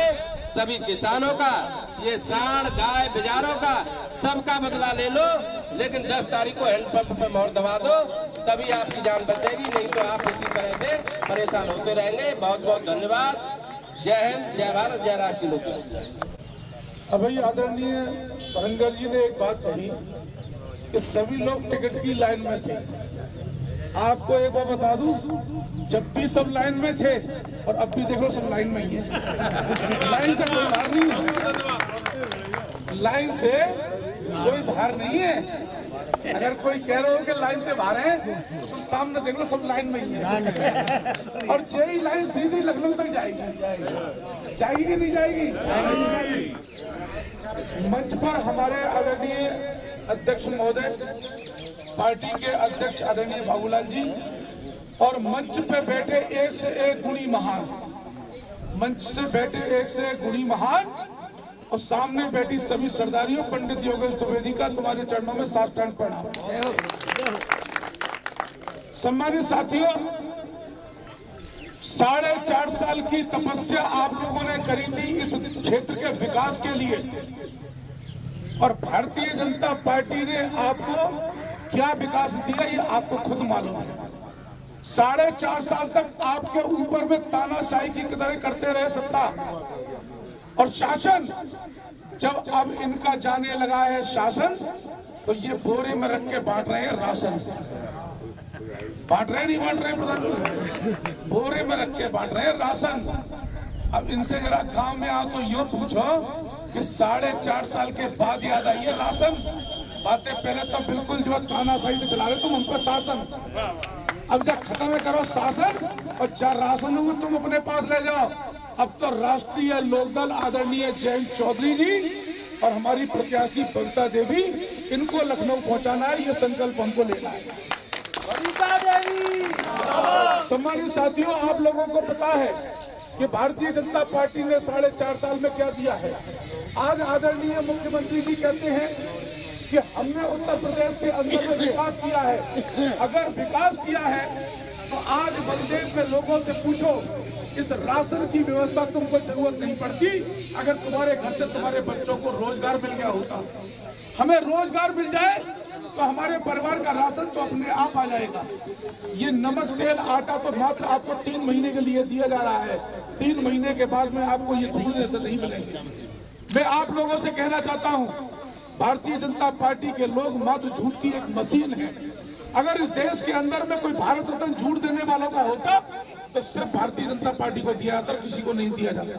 सभी किसानों का, ये सांड गाय बिजारों का, सबका बदला ले लो, लेकिन 10 तारीख को हैंडपंप पर मोहर दबा दो, तभी आपकी जान बचेगी, नहीं तो आप इसी तरह से परेशान होते रहेंगे। बहुत बहुत धन्यवाद। जय हिंद, जय भारत, जय राष्ट्रीय लोकतंत्र। अभी आदरणीय भरंगर जी ने एक बात कही कि सभी लोग टिकट की लाइन में थे। आपको एक बार बता दूं, जब भी सब लाइन में थे और अब भी देख लो सब लाइन में ही है। लाइन से कोई बाहर नहीं है, लाइन से कोई बाहर नहीं है। अगर कोई कह रहे हो कि लाइन से बाहर है, तो तुम सामने देख लो सब लाइन में ही है। और यही लाइन सीधी लखनऊ तक जाएगी, जाएगी कि नहीं जाएगी? मंच पर हमारे आदरणीय अध्यक्ष महोदय, पार्टी के अध्यक्ष आदरणीय बाबूलाल जी, और मंच पे बैठे एक से एक गुणी महान, मंच से बैठे एक से एक गुणी महान, और सामने बैठी सभी सरदारियों, पंडित योगेश द्विवेदी का तुम्हारे चरणों में साष्टांग प्रणाम। सम्मानित साथियों, 4.5 साल की तपस्या आप लोगों ने करी थी इस क्षेत्र के विकास के लिए, और भारतीय जनता पार्टी ने आपको क्या विकास दिया ये आपको खुद मालूम है। 4.5 साल तक आपके ऊपर में तानाशाही की तरह करते रहे सत्ता और शासन। जब अब इनका जाने लगा है शासन, तो ये बोरे में रख के बांट रहे हैं राशन। बांट रहे नहीं बांट रहे प्रधानमंत्री, बोरे में रख के बांट रहे हैं राशन। अब इनसे जरा गांव में आओ तो यो पूछो कि 4.5 साल के बाद याद आई है राशन। बातें पहले तो बिल्कुल जो तानाशाही से चला रहे तुम, हम पर शासन। अब जब खत्म करो शासन और 4 राशन तुम अपने पास ले जाओ। अब तो राष्ट्रीय लोकदल आदरणीय जयंत चौधरी जी और हमारी प्रत्याशी बबीता देवी, इनको लखनऊ पहुंचाना है, ये संकल्प हमको लेना है। सम्मानित साथियों, आप लोगों को पता है कि भारतीय जनता पार्टी ने 4.5 साल में क्या दिया है। आज आदरणीय मुख्यमंत्री जी कहते हैं कि हमने उत्तर प्रदेश के अंदर में विकास किया है। अगर विकास किया है तो आज बलदेव में लोगों से पूछो, इस राशन की व्यवस्था तुमको जरूरत नहीं पड़ती अगर तुम्हारे घर से तुम्हारे बच्चों को रोजगार मिल गया होता। हमें रोजगार मिल जाए तो हमारे परिवार का राशन तो अपने आप आ जाएगा। ये नमक तेल आटा तो मात्र आपको 3 महीने के लिए दिया जा रहा है। 3 महीने के बाद में आपको ये ढूंढने से नहीं मिलेंगे। मैं आप लोगों से कहना चाहता हूँ, भारतीय जनता पार्टी के लोग मात्र झूठ की एक मशीन है। अगर इस देश के अंदर में कोई भारत रत्न झूठ देने वालों का होता तो सिर्फ भारतीय जनता पार्टी को दिया जाता, किसी को नहीं दिया जाता।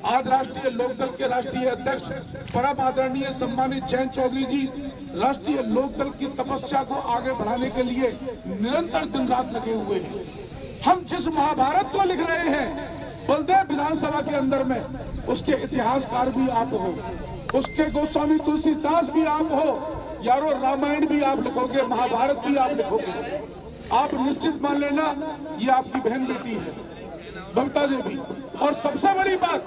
आज राष्ट्रीय लोकदल के राष्ट्रीय अध्यक्ष परम आदरणीय सम्मानित जयंत चौधरी जी राष्ट्रीय लोकदल की तपस्या को आगे बढ़ाने के लिए निरंतर दिन रात लगे हुए हैं। हम जिस महाभारत को लिख रहे हैं बलदेव विधानसभा के अंदर में, उसके इतिहासकार भी आप हो, उसके गोस्वामी तुलसीदास भी आप हो, यारो रामायण भी आप लिखोगे, महाभारत भी आप लिखोगे। आप निश्चित मान लेना ये आपकी बहन बेटी है ममता देवी। और सबसे बड़ी बात,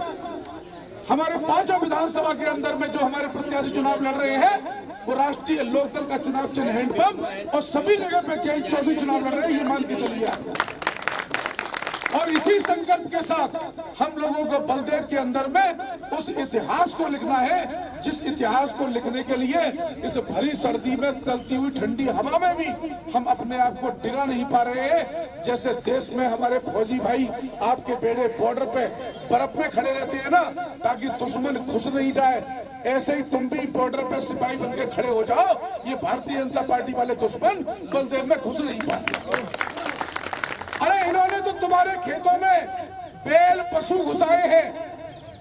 हमारे 5 विधानसभा के अंदर में जो हमारे प्रत्याशी चुनाव लड़ रहे हैं वो राष्ट्रीय लोकदल का चुनाव चिन्ह हैंडपंप, और सभी जगह पे जयंत चौधरी चुनाव लड़ रहे हैं, ये मान के चलिए आप। और इसी संकल्प के साथ हम लोगों को बलदेव के अंदर में उस इतिहास को लिखना है जिस इतिहास को लिखने के लिए इस भरी सर्दी में चलती हुई ठंडी हवा में भी हम अपने आप को डिगा नहीं पा रहे हैं। जैसे देश में हमारे फौजी भाई आपके बेड़े बॉर्डर पे बर्फ में खड़े रहते हैं ना ताकि दुश्मन घुस नहीं जाए, ऐसे ही तुम भी बॉर्डर पे सिपाही बनकर खड़े हो जाओ। ये भारतीय जनता पार्टी वाले दुश्मन बलदेव में घुस नहीं पाते। अरे इन्होंने तो तुम्हारे खेतों में बैल पशु घुसाए हैं,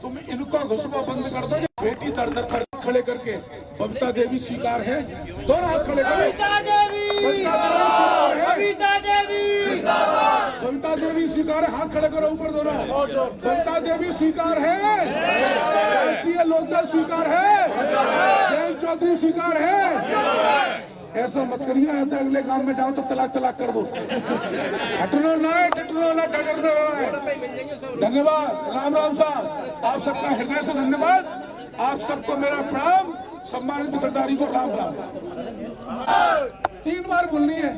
तुम इनको घुसवा बंद कर दो। बेटी दर दर पर खड़े करके बबीता देवी स्वीकार है, दोनों हाथ खड़े करो। बबीता देवी स्वीकार है, हाथ खड़े करो ऊपर दोनों। बबीता देवी स्वीकार है, राष्ट्रीय लोकदल स्वीकार है, जयंत चौधरी स्वीकार है। ऐसा मत करिए, अगले गांव में जाओ तो तलाक कर दो। हटनो ना है, टटनो ना, टटरनो ना। धन्यवाद राम राम साहब, आप सबका हृदय से धन्यवाद। आप सबको मेरा प्रणाम। सम्मानित सरदारी को राम राम। 3 बार बोलनी है।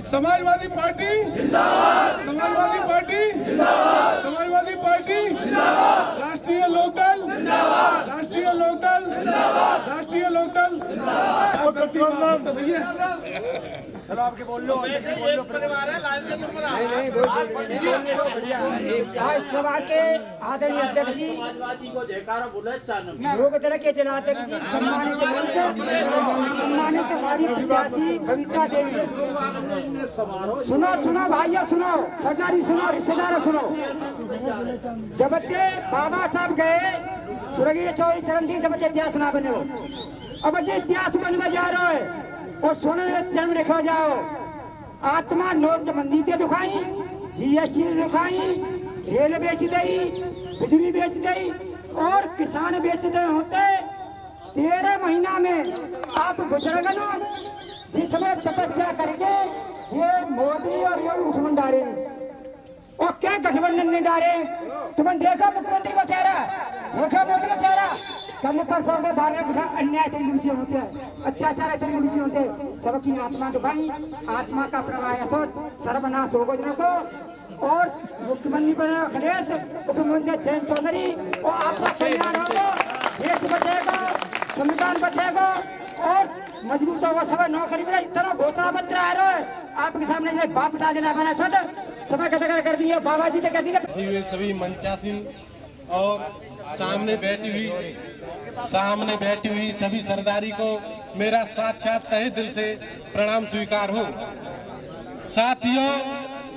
समाजवादी पार्टी जिंदाबाद, समाजवादी पार्टी जिंदाबाद, समाजवादी पार्टी जिंदाबाद, राष्ट्रीय लोकदल जिंदाबाद, राष्ट्रीय लोकदल जिंदाबाद, राष्ट्रीय लोकदल जिंदाबाद। चलो आपके बोल लो, बोल लो। आज सभा के आदरणीय अध्यक्ष जी, लोकदल के जनाध्यक्ष जी, सम्मानित मंच, सम्मानित हमारी प्रत्याशी बबीता देवी। सुनो भाइयों, सुनो सरदारी, सुनो रिश्तेदारों, सुनो। जब बाबा साहब गए स्वर्गीय चौधरी चरण सिंह, जब इतिहास ना बने हो, अब इतिहास बनवा जा रहा है और सोने जन्म लिखा जाओ। आत्मा नोटबंदी के दुखाई, GST दिखाई, रेल बेच दी, बिजली बेच दी और किसान बेच दे होते। 13 महीना में आप बुजुर्गों जिस समय तपस्या करके ये मोदी और ये दुश्मन डाले और क्या गठबंधन ने डाले। तुमने देखा मुख्यमंत्री का चेहरा, देखा मोदी का चेहरा, कल परसों में भारत में अन्याय तरीके होते हैं, अत्याचार तरीके होते हैं। सबकी आत्मा दुखाई, आत्मा का प्रवाह सर्वनाश होगा जनों को। और मुख्यमंत्री बने अखिलेश, उपमुख्यमंत्री जयंत चौधरी, और आपका कल्याण होगा, देश बचेगा, संविधान बचेगा और मजबूत होगा। सब नौकरी में इतना घोषणा पत्र आ रहा है आपके सामने, बाप दादा ने बना सभा कर दिया, बाबा जी ने कर दिया। सभी मंचासीन और सामने बैठी हुई सभी सरदारी को मेरा साक्षात तहे दिल से प्रणाम स्वीकार हो। साथियों,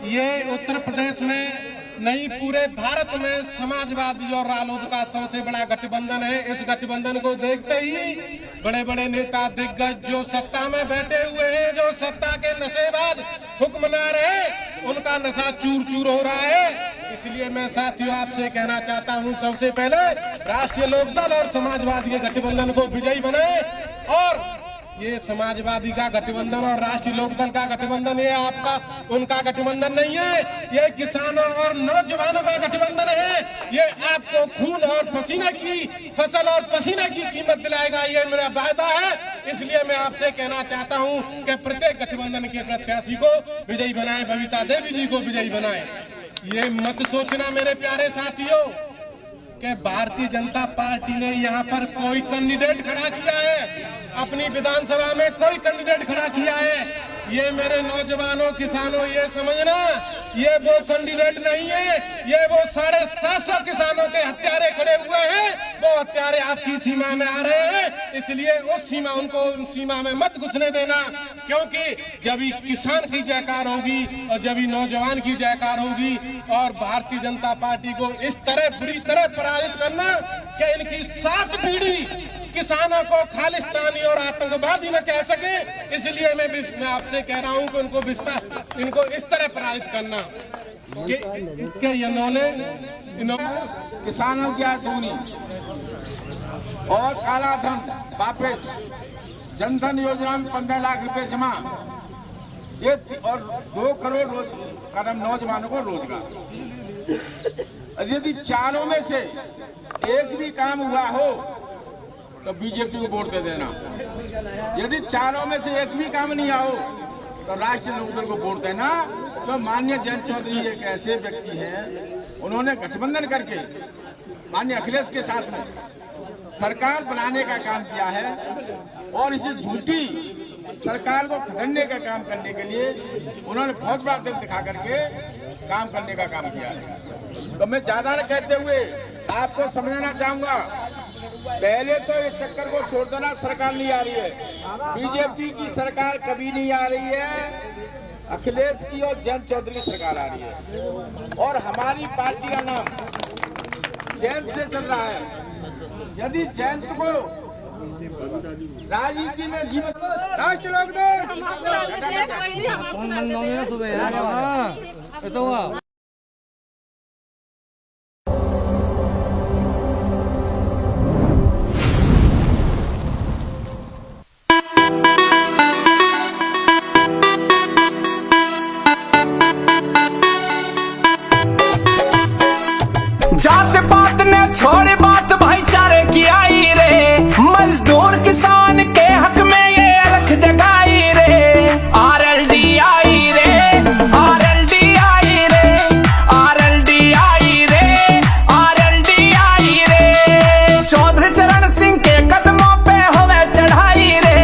ये उत्तर प्रदेश में नहीं पूरे भारत में समाजवादी और रालोद का सबसे बड़ा गठबंधन है। इस गठबंधन को देखते ही बड़े बड़े नेता दिग्गज जो सत्ता में बैठे हुए हैं, जो सत्ता के नशेबाज हुक्मरान हैं, उनका नशा चूर चूर हो रहा है। इसलिए मैं साथियों आपसे कहना चाहता हूं, सबसे पहले राष्ट्रीय लोकदल और समाजवादी के गठबंधन को विजयी बनाएं और ये समाजवादी का गठबंधन और राष्ट्रीय लोकदल का गठबंधन, ये आपका उनका गठबंधन नहीं है, ये किसानों और नौजवानों का गठबंधन है। ये आपको खून और पसीने की फसल और पसीने की कीमत दिलाएगा, ये मेरा वादा है। इसलिए मैं आपसे कहना चाहता हूं कि प्रत्येक गठबंधन के प्रत्याशी को विजयी बनाए, बबीता देवी जी को विजयी बनाए। ये मत सोचना मेरे प्यारे साथियों कि भारतीय जनता पार्टी ने यहाँ पर कोई कैंडिडेट खड़ा किया है, अपनी विधानसभा में कोई कैंडिडेट खड़ा किया है। ये मेरे नौजवानों किसानों ये समझना, ये वो कैंडिडेट नहीं है, ये वो 750 किसानों के हत्यारे खड़े हुए हैं। वो हत्यारे आपकी सीमा में आ रहे हैं, इसलिए उस सीमा में मत घुसने देना, क्योंकि जब ही किसान की जयकार होगी और जब ही नौजवान की जयकार होगी। और भारतीय जनता पार्टी को इस तरह बुरी तरह पराजित करना कि इनकी 7 पीढ़ी किसानों को खालिस्तानी और आतंकवादी न कह सके। इसलिए मैं आपसे कह रहा हूं कि इनको इस तरह पराजित करना कि इन्होंने किसानों की आय दूनी और काला धन वापस, जनधन योजना में 15 लाख रुपए जमा, ये और 2 करोड़ कदम नौजवानों को रोजगार। यदि चारों में से एक भी काम हुआ हो तो बीजेपी को वोट दे देना। यदि चारों में से एक भी काम नहीं आओ तो राष्ट्रीय लोकदल को वोट देना। तो माननीय जयंत चौधरी एक ऐसे व्यक्ति हैं, उन्होंने गठबंधन करके माननीय अखिलेश के साथ में सरकार बनाने का काम किया है और इसे झूठी सरकार को खदेड़ने का काम करने के लिए उन्होंने बहुत बड़ा दिल दिखा करके काम करने का काम किया है। तो मैं ज्यादा न कहते हुए आपको समझाना चाहूंगा, पहले तो इस चक्कर को छोड़ देना, सरकार नहीं आ रही है, बीजेपी की सरकार कभी नहीं आ रही है, अखिलेश की और जयंत चौधरी की सरकार आ रही है। और हमारी पार्टी का नाम जयंत से चल रहा है। यदि जयंत को राजनीति में जीवन राष्ट्रीय लोकदल जात पात ने छोड़ी बात भाईचारे की आई रे, मजदूर किसान के हक में ये अलख जगाई रे। आरएलडी आई रे, आरएलडी आई रे, आरएलडी आई रे, आरएलडी आई रे। चौधरी चरण सिंह के कदमों पे होवे चढ़ाई रे।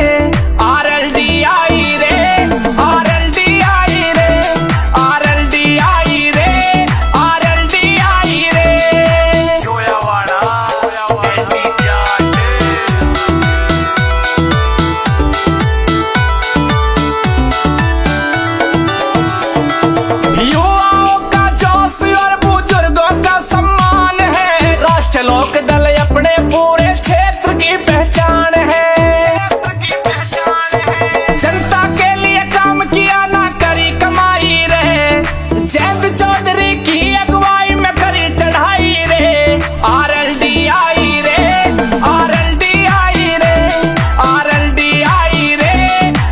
आरएलडी आई रे, आरएलडी आई रे, आरएलडी आई रे, आरएलडी आई रे। युवाओं का जोश और बुजुर्गों का सम्मान है, राष्ट्रीय लोकदल अपने पूरे क्षेत्र की पहचान है। जनता के लिए काम किया ना करी कमाई रे, जयंत चौधरी की अगुवाई में करी चढ़ाई रे। आरएलडी आई रे, आरएलडी आई रे, आरएलडी आई रे,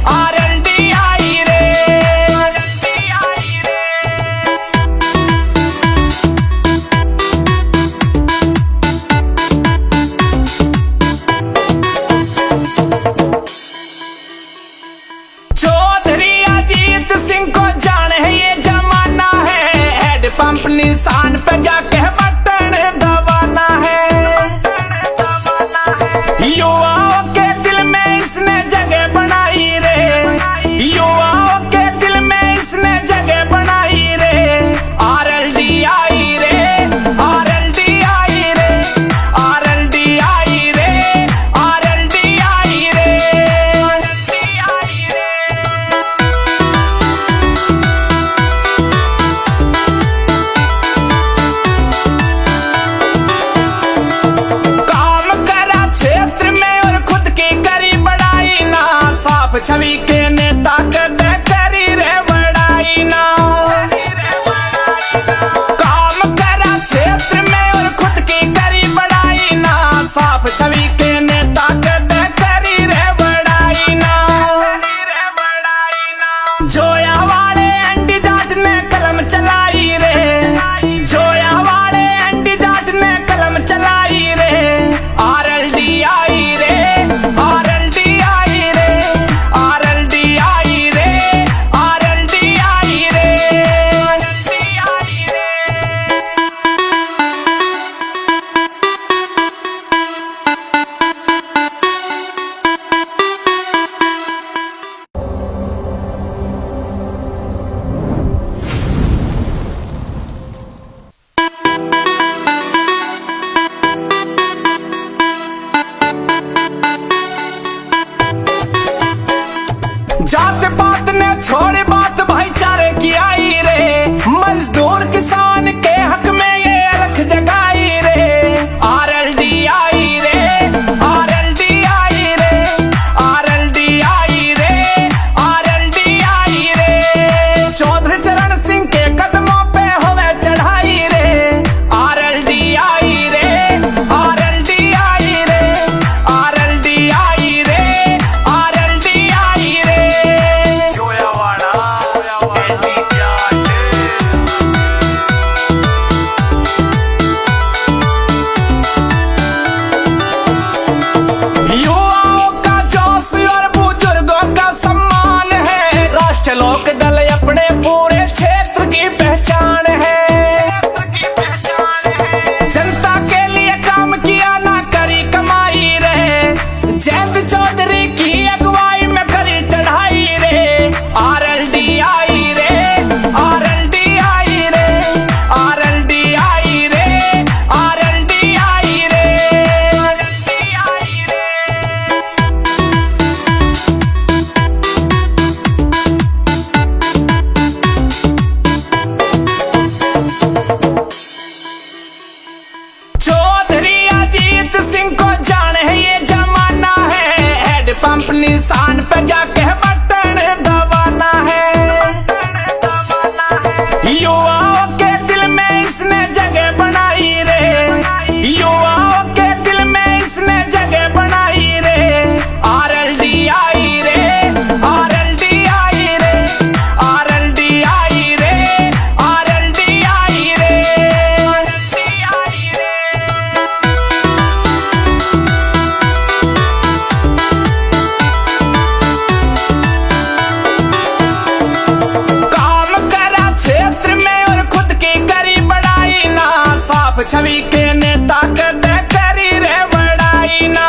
आरएलडी आई रे, आरएलडी आई रे। चौधरी अजीत सिंह को जान है ये जमाना है, हेड पंप निशान पे जाके बटन दबाना है। युवाओं के दिल में इसने जगह बनाई रे, युवाओं के दिल में इसने जगह बनाई रे। आरएलडी आई रे, आरएलडी आई रे, आरएलडी आई रे, आरएलडी आई रे, आरएलडी आई रे। निशान पे जाके बटन दबाना है। युवाओं के दिल में इसने जगह बनाई रे, युवाओं के दिल में इसने जगह बनाई रे। RLD आई रे, RLD आई रे, RLD आई रे, RLD आई रे, RLD आई रे। काम करा क्षेत्र में और खुद की करी बड़ाई ना, साफ छवि के नेता कदे करी रे बड़ाई ना।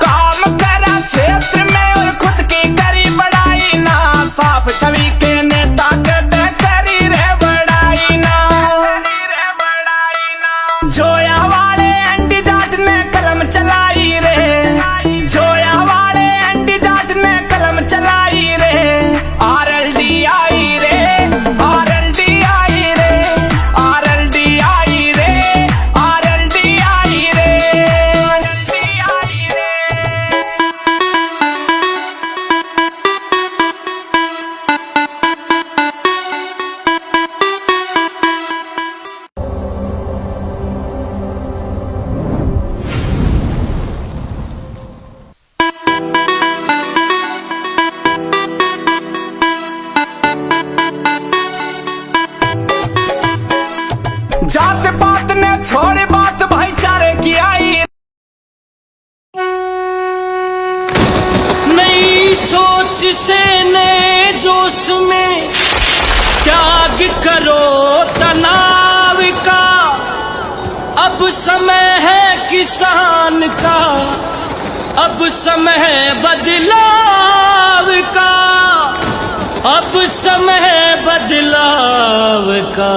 काम करा क्षेत्र में और खुद की करी बड़ाई ना, साफ छवि के नेता कदे करी रे बड़ाई ना। जोया वाले एंटी जाट ने कलम चलाई रे, जोया वाले एंटी जाट ने कलम चलाई रे। RLD आई रे, RLD आई रे, RLD आई रे, RLD आई रे, RLD आई रे। जात पात ने छोड़े बात भाईचारे की आई। नई सोच से नए जोश में त्याग करो तनाव का, अब समय है किसान का, अब समय है बदलाव का, अब समय है बदलाव का,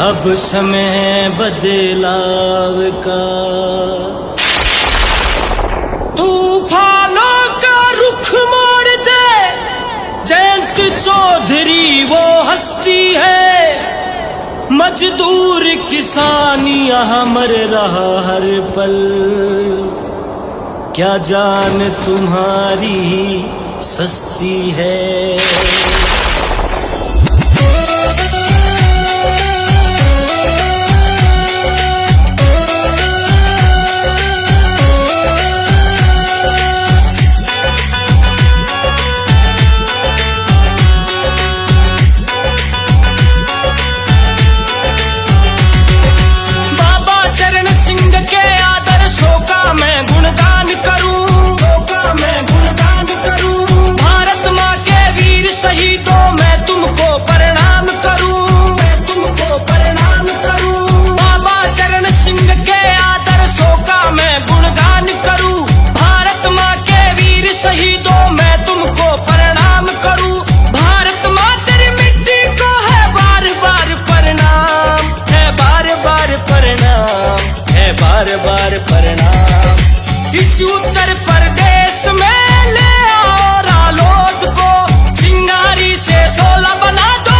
अब समय बदलाव का। तूफानों का रुख मोड़ दे, जयंत चौधरी वो हस्ती है। मजदूर किसान यहाँ मर रहा हर पल, क्या जान तुम्हारी सस्ती है। बार बार प्रणाम। इस उत्तर प्रदेश में ले आओ रालोद को, चिंगारी से 16 बना दो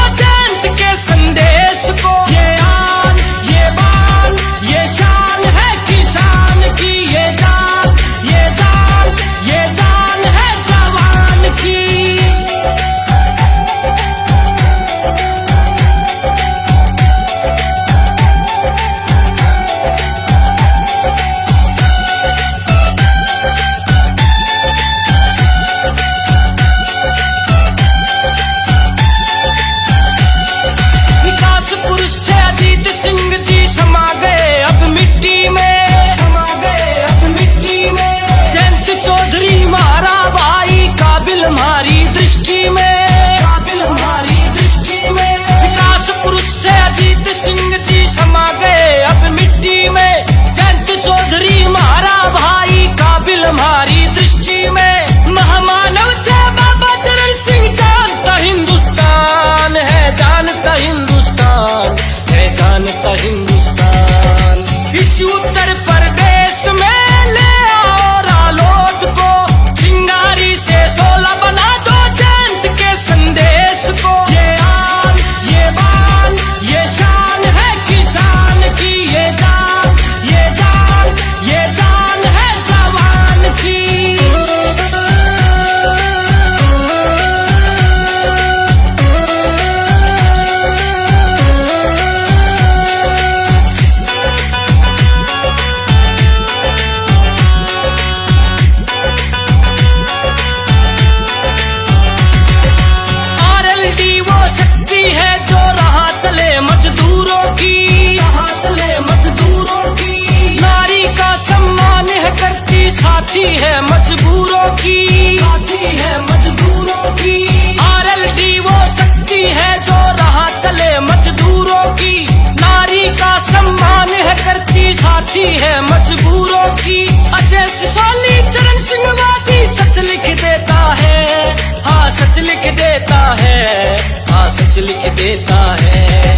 साथी है मजबूरों की, साथी है मजबूरों की। आरएलडी वो शक्ति है जो राह चले मजदूरों की, नारी का सम्मान है करती साथी है मजबूरों की। अजय सिसोली चरण सिंह वादी सच लिख देता है, हाँ सच लिख देता है, हाँ सच लिख देता है।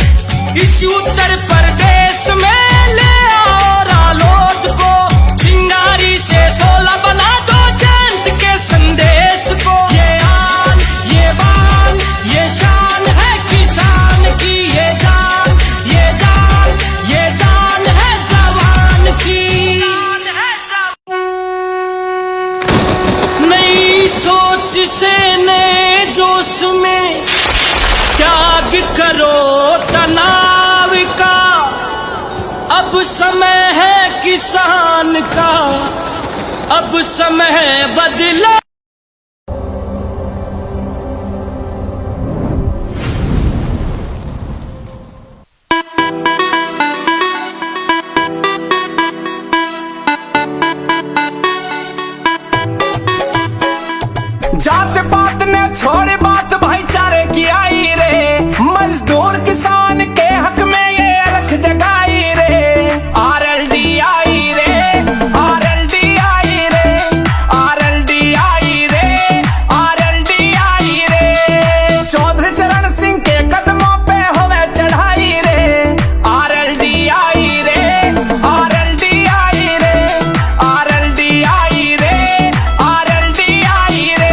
इस उत्तर प्रदेश में ले आओ रालोद को, चिंगारी से 16 बना दो जयंत के संदेश को। ये आन, ये बान, ये शान है किसान की, ये जान, ये जान, ये जान है जवान की। नई सोच से नए जोश में त्याग करो तनाव का, अब समय है किसान का, अब समय है बदला। जात पात ने छोड़ बात भाईचारे की आई रे, मजदूर किसान के हक में ये अलख जगाई रे। आरएलडी आई रे, आरएलडी आई रे, आरएलडी आई रे, आरएलडी आई रे। चौधरी चरण सिंह के कदमों पे होवे चढ़ाई रे। आरएलडी आई रे, आरएलडी आई रे, आरएलडी आई रे, आरएलडी आई रे।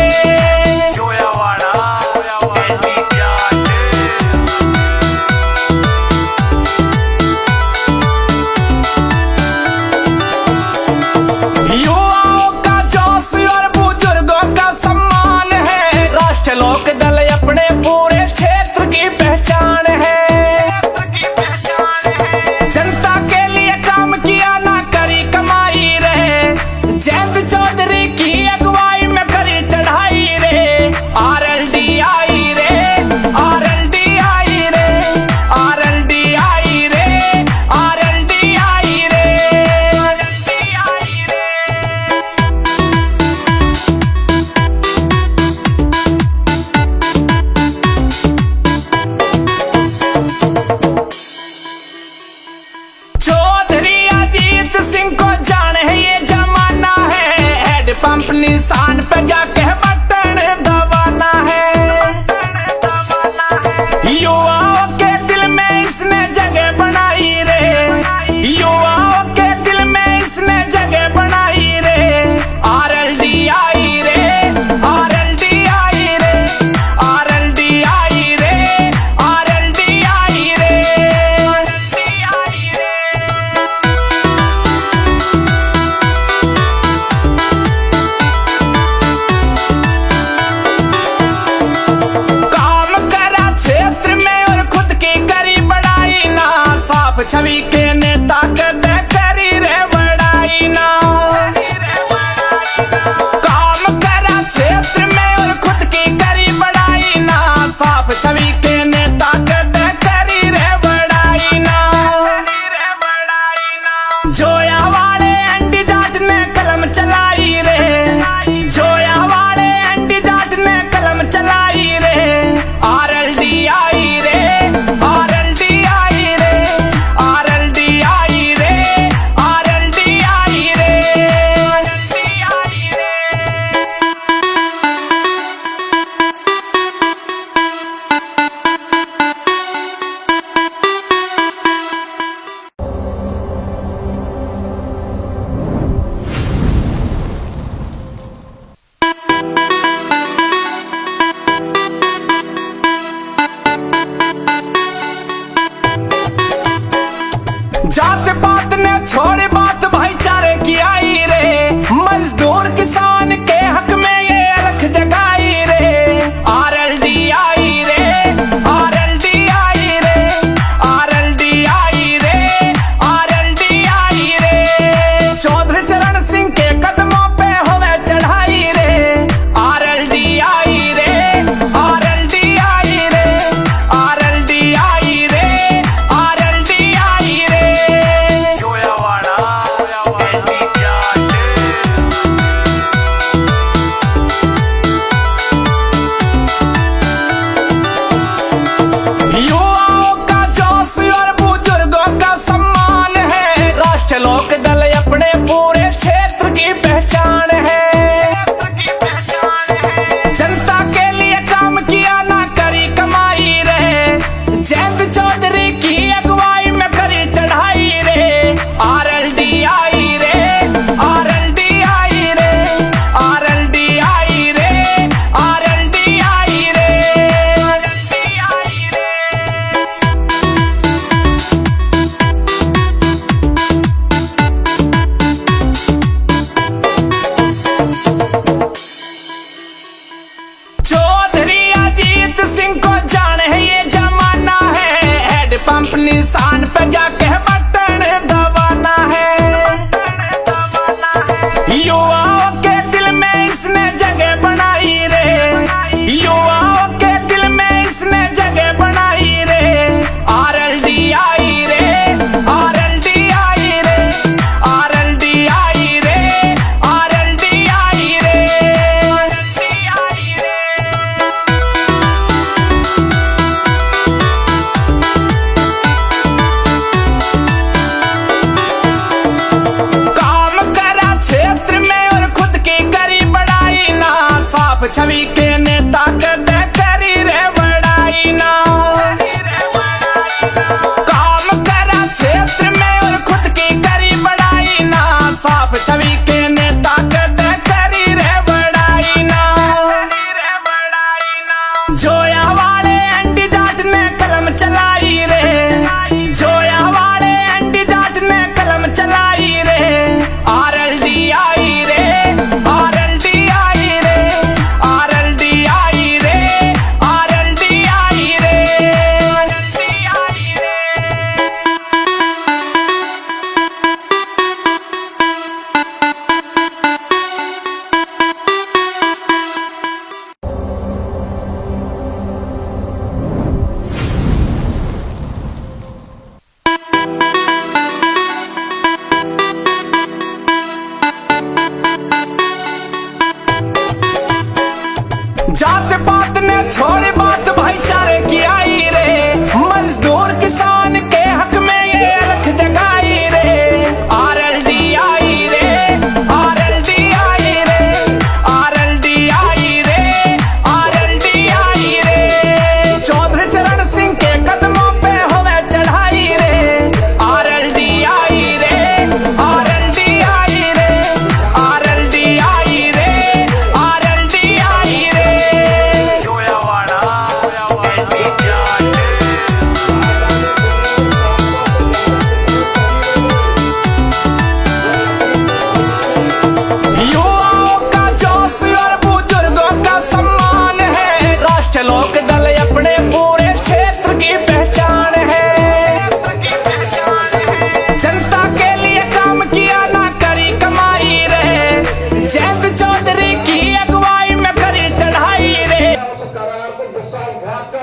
युवाओं का जोश और बुजुर्गों का सम्मान है, राष्ट्र लोक दल अपने पूरे क्षेत्र की पहचान है। जनता के लिए काम किया ना करी कमाई रे, जयंत चौधरी की अगुवाई में करी चढ़ाई रे। आरएलडी आई रे, आरएलडी आई रे, आरएलडी आई रे, आरएलडी आई रे, आरएलडी आई रे। चौधरी अजीत सिंह को जाने ये जमाना है, हेड पंप निशान पे जाके बटन दबाना है। युवाओं के दिल में इसने जगह बनाई रे, युवाओं के दिल में इसने जगह बनाई रे। आरएलडी आई रे, आरएलडी आई रे, आरएलडी आई रे, आरएलडी आई रे, आरएलडी आई रे।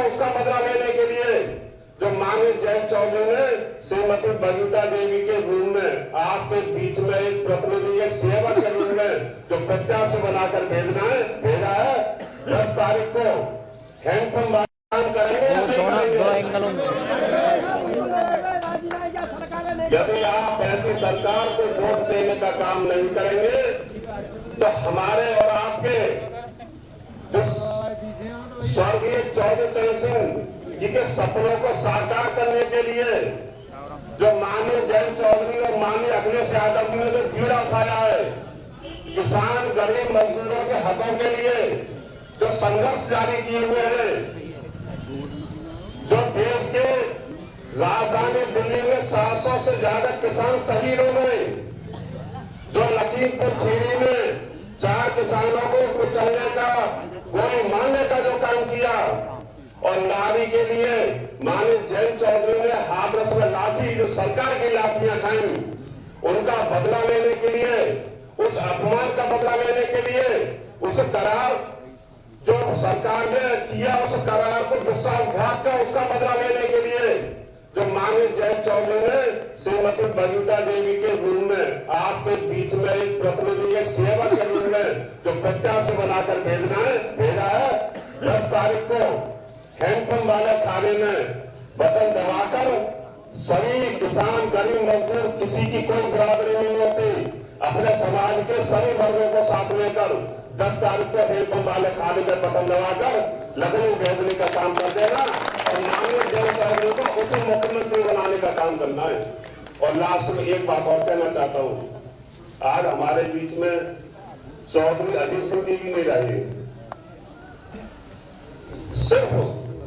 उसका बदला लेने के लिए जो माननीय जयंत चौधरी ने श्रीमती बबीता देवी के रूम में आपके बीच में एक प्रतिनिधि, एक सेवक के रूम में जो प्रत्याशी बनाकर भेजा है 10 तारीख को हैंडपंप करेंगे। यदि आप ऐसी सरकार को वोट देने का काम नहीं करेंगे तो हमारे और आपके स्वर्गीय चौधरी चरण सिंह जी के सपनों को साकार करने के लिए जो माननीय जयंत चौधरी और माननीय अखिलेश यादव जी ने जो बीड़ा उठाया है, किसान गरीब मजदूरों के हकों के लिए जो संघर्ष जारी किए हुए हैं, जो देश के राजधानी दिल्ली में 700 से ज्यादा किसान शहीद हो गए, जो लखीमपुर खीरी में 4 किसानों को कुचलने का, गोली मारने का जो काम किया, और नारी के लिए माननीय जयंत चौधरी ने हाथरस में लाठी, जो सरकार की लाठियां खाई, उनका बदला लेने के लिए, उस अपमान का बदला लेने के लिए, उस करार जो सरकार ने किया, उस करार को विश्वासघात का उसका बदला लेने के लिए जो माननीय जयंत चौधरी ने श्रीमती बबीता देवी के रूम में आपके बीच में एक प्रतिनिधि, एक सेवक के रूम में जो प्रत्याशी बनाकर भेजा है 10 तारीख को हैंडपंप वाले थाने में बटन दबाकर सभी किसान गरीब मजदूर, किसी की कोई बिरादरी नहीं होती, अपने समाज के सभी वर्गों को साथ लेकर 10 तारीख को हैंडपंप वाले थाने में बटन दबाकर लखनऊ भेजने का काम कर देना और माननीय जयंत चौधरी को उप मुख्यमंत्री बनाने का काम करना है। और लास्ट में एक बात और कहना चाहता हूँ, आज हमारे बीच में चौधरी अजीत सिंह जी भी नहीं रहे, सिर्फ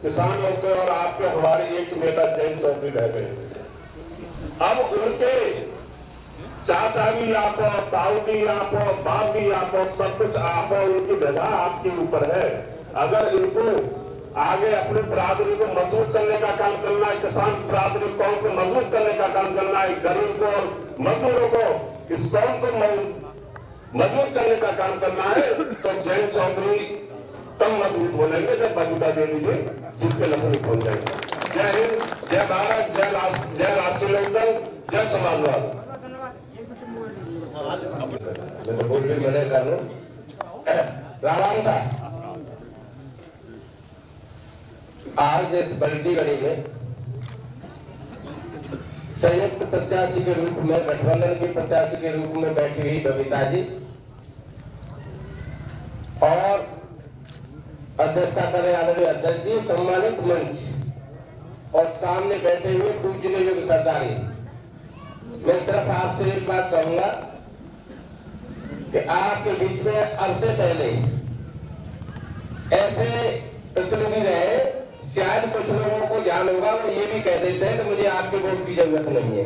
किसानों के और आपके हमारे एक नेता जयंत चौधरी रह गए। अब उनके चाचा भी आप, ताऊ भी आप, बाप भी आप, सब कुछ आप, उनकी जगह आपके ऊपर है। अगर इनको आगे अपनी बरादरी को मजबूत करने का काम करना है, किसान बरादरी कौम को मजबूत करने का काम करना है, गरीब को और मजदूरों को, इस कौम को मजबूत करने का काम करना है, तो जयंत चौधरी तब मजबूत बोलेंगे जब बबीता देवी जी जीत के लखनऊ पहुंच जाएंगे। जय हिंद, जय भारत, जय राष्ट्रीय लोकदल, जय समाजवाद। राम था आज इस बल्टी गढ़ी में संयुक्त प्रत्याशी के रूप में, गठबंधन के प्रत्याशी के रूप में बैठी हुई बबीता जी और अध्यक्षता करने आदरणीय अध्यक्ष जी, सम्मानित मंच और सामने बैठे हुए पूजनीय युग सरदारी, मैं सिर्फ आपसे एक बात कहूंगा कि आपके बीच में अरसे पहले ऐसे प्रतिनिधि रहे, शायद कुछ लोगों को ध्यान होगा, वो ये भी कह देते हैं कि मुझे आपके वोट की जरूरत नहीं है,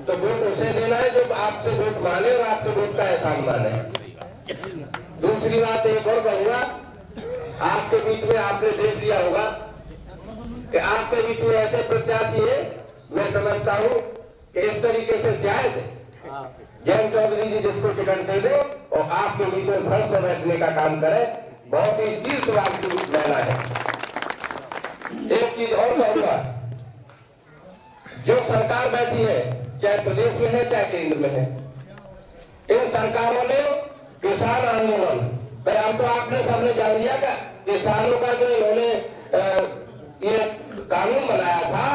तो वोट उसे देना है जो आपसे वोट माने और आपके वोट का एहसान माने। दूसरी बात एक और कहूंगा, आपके बीच में आपने देख लिया होगा कि आपके बीच में ऐसे प्रत्याशी है, मैं समझता हूं कि इस तरीके से शायद जयंत चौधरी जी जिसको टिकट दे दे और आपके बीच में भ्रष्ट बैठने का काम करे, बहुत ही शीर्ष बात की रहना है। एक चीज और कहूंगा, जो सरकार बैठी है, चाहे प्रदेश में है चाहे केंद्र में है, इन सरकारों ने किसान आंदोलन, भाई हम तो आपने सबने जान लिया का किसानों का जो इन्होंने ये कानून बनाया था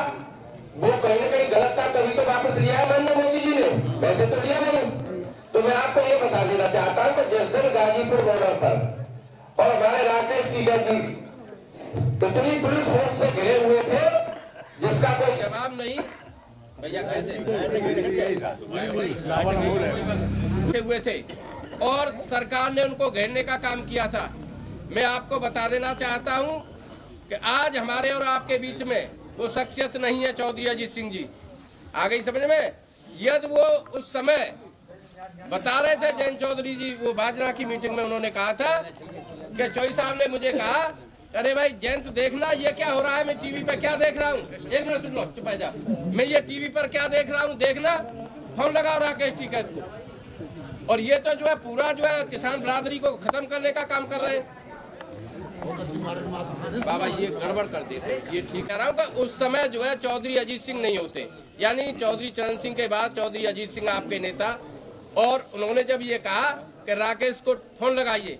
वो कहीं ना कहीं गलत था, तभी तो वापस लिया है माननीय मोदी जी ने, वैसे तो लिया नहीं। तो मैं आपको ये बता देना चाहता हूँ कि जिस दिन गाजीपुर बॉर्डर पर और हमारे राकेश सीधा जी इतनी पुलिस फोर्स से घिरे हुए थे जिसका कोई जवाब नहीं, भैया कैसे हुए थे और सरकार ने उनको घेरने का काम किया था। मैं आपको बता देना चाहता हूं कि आज हमारे और आपके बीच में वो शख्सियत नहीं है चौधरी अजीत सिंह जी। आ गई समझ में? यदि वो उस समय बता रहे थे जयंत चौधरी जी, वो बाजरा की मीटिंग में उन्होंने कहा था कि चौधरी साहब ने मुझे कहा, अरे भाई जयंत देखना ये क्या हो रहा है, मैं टीवी पे क्या देख रहा हूँ, एक मिनट सुन लो, चुप जा, मैं ये टीवी पर क्या देख रहा हूँ देखना, फोन लगाओ राकेश टिकैत को। और ये तो जो है पूरा जो है किसान बरादरी को खत्म करने का काम कर रहे हैं। बाबा ये गड़बड़ कर देते, ये ठीक कह रहा हूँ कि उस समय जो है चौधरी अजीत सिंह नहीं होते, यानी चौधरी चरण सिंह के बाद चौधरी अजीत सिंह आपके नेता, और उन्होंने जब ये कहा कि राकेश को फोन लगाइए,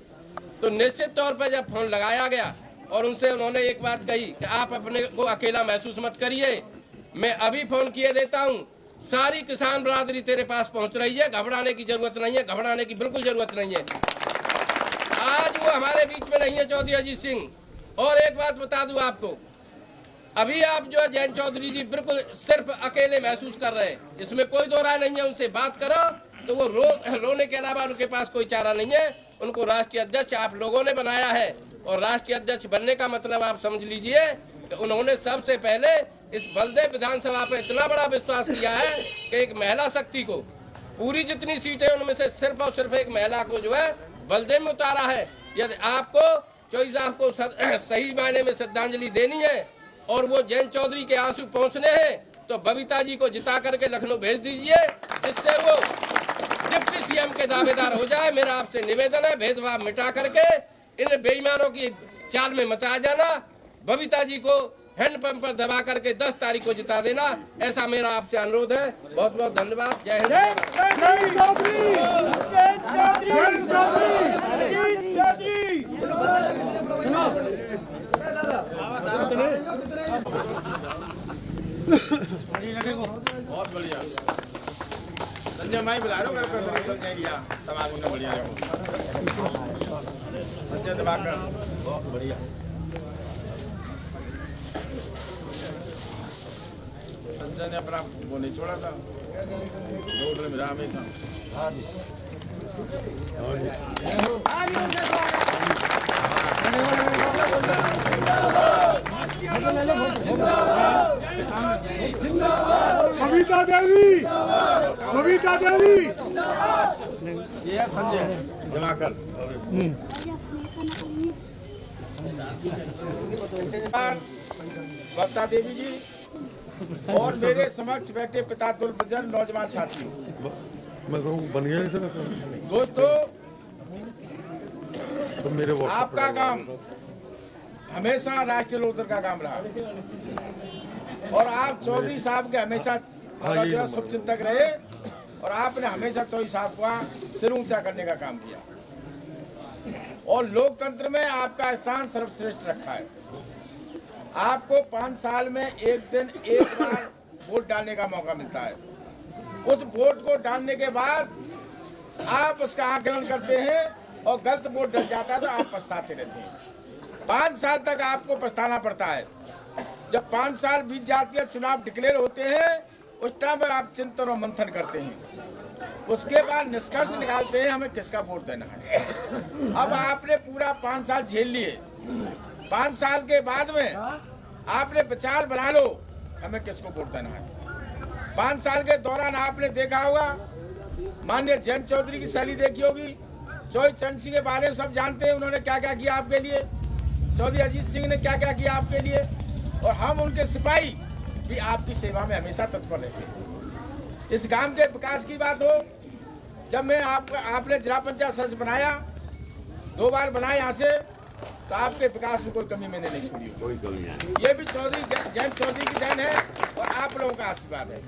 तो निश्चित तौर पर जब फोन लगाया गया और उनसे उन्होंने एक बात कही कि आप अपने को अकेला महसूस मत करिए, मैं अभी फोन किए देता हूँ, सारी किसान बरादरी तेरे पास पहुंच रही है, घबराने की जरूरत नहीं है, घबराने की बिल्कुल जरूरत नहीं है। आज वो हमारे बीच में नहीं है चौधरी अजीत सिंह। और एक बात बता दूं आपको, अभी आप जो है जयंत चौधरी जी बिल्कुल सिर्फ अकेले महसूस कर रहे हैं, इसमें कोई दो राय नहीं है। उनसे बात करो तो वो रोने के अलावा उनके पास कोई चारा नहीं है। उनको राष्ट्रीय अध्यक्ष आप लोगों ने बनाया है, और राष्ट्रीय अध्यक्ष बनने का मतलब आप समझ लीजिए कि उन्होंने सबसे पहले इस बलदेव विधानसभा पे इतना बड़ा विश्वास किया है कि एक महिला शक्ति को, पूरी जितनी सीटें उनमें से सिर्फ और सिर्फ एक महिला को जो है बलदेव में उतारा है। यदि आपको चौधरी साहब को सही मायने में श्रद्धांजलि देनी है और वो जयंत चौधरी के आंसू पहुंचने हैं, तो बबीता जी को जिता करके लखनऊ भेज दीजिए, जिससे वो डिप्टी सीएम के दावेदार हो जाए। मेरा आपसे निवेदन है, भेदभाव मिटा करके इन बेईमानों की चाल में मत आ जाना, बबीता जी को हैंडपंप पर दबा करके 10 तारीख को जिता देना, ऐसा मेरा आपसे अनुरोध है। बहुत बहुत धन्यवाद। जय हिंद। बहुत बढ़िया, संजय मैं बुला रहा हूँ, समाज में बढ़िया संजय दिवाकर, बहुत बढ़िया। संजय ने अपना वो नहीं छोड़ा था, रोड में मिला हमेशा। बबीता देवी, बबीता देवी, ये है संजय दिवाकर। बबीता देवी जी और मेरे समक्ष बैठे पितातुल बजर नौजवान साथियों, दोस्तों, तो मेरे आपका काम हमेशा राष्ट्रीय लोकतंत्र का काम रहा, और आप चौधरी साहब के हमेशा शुभचिंतक रहे, और आपने हमेशा चौधरी साहब का सिर ऊंचा करने का काम किया, और लोकतंत्र में आपका स्थान सर्वश्रेष्ठ रखा है। आपको 5 साल में एक दिन एक बार वोट डालने का मौका मिलता है। उस वोट को डालने के बाद आप उसका आकलन करते हैं, और गलत वोट डल जाता है तो आप पछताते रहते हैं। 5 साल तक आपको पछताना पड़ता है। जब 5 साल बीत जाती है, चुनाव डिक्लेयर होते हैं, उस टाइम पर आप चिंतन और मंथन करते हैं, उसके बाद निष्कर्ष निकालते हैं हमें किसका वोट देना है। अब आपने पूरा 5 साल झेल लिए, 5 साल के बाद में आपने विचार बना लो हमें किसको वोट देना है। 5 साल के दौरान आपने देखा होगा, माननीय जयंत चौधरी की शैली देखी होगी, चौधरी चरण सिंह के बारे में सब जानते हैं, उन्होंने क्या क्या किया आपके लिए, चौधरी अजीत सिंह ने क्या क्या किया आपके लिए, और हम उनके सिपाही भी आपकी सेवा में हमेशा तत्पर रहते हैं। इस गांव के विकास की बात हो, जब मैं आपने जिला पंचायत सदस्य बनाया, 2 बार बनाया यहाँ से, तो आपके विकास में कोई कमी मैंने नहीं छोड़ी। कोई कमी नहीं, ये भी चौधरी जयंत चौधरी की देन है और आप लोगों का आशीर्वाद है।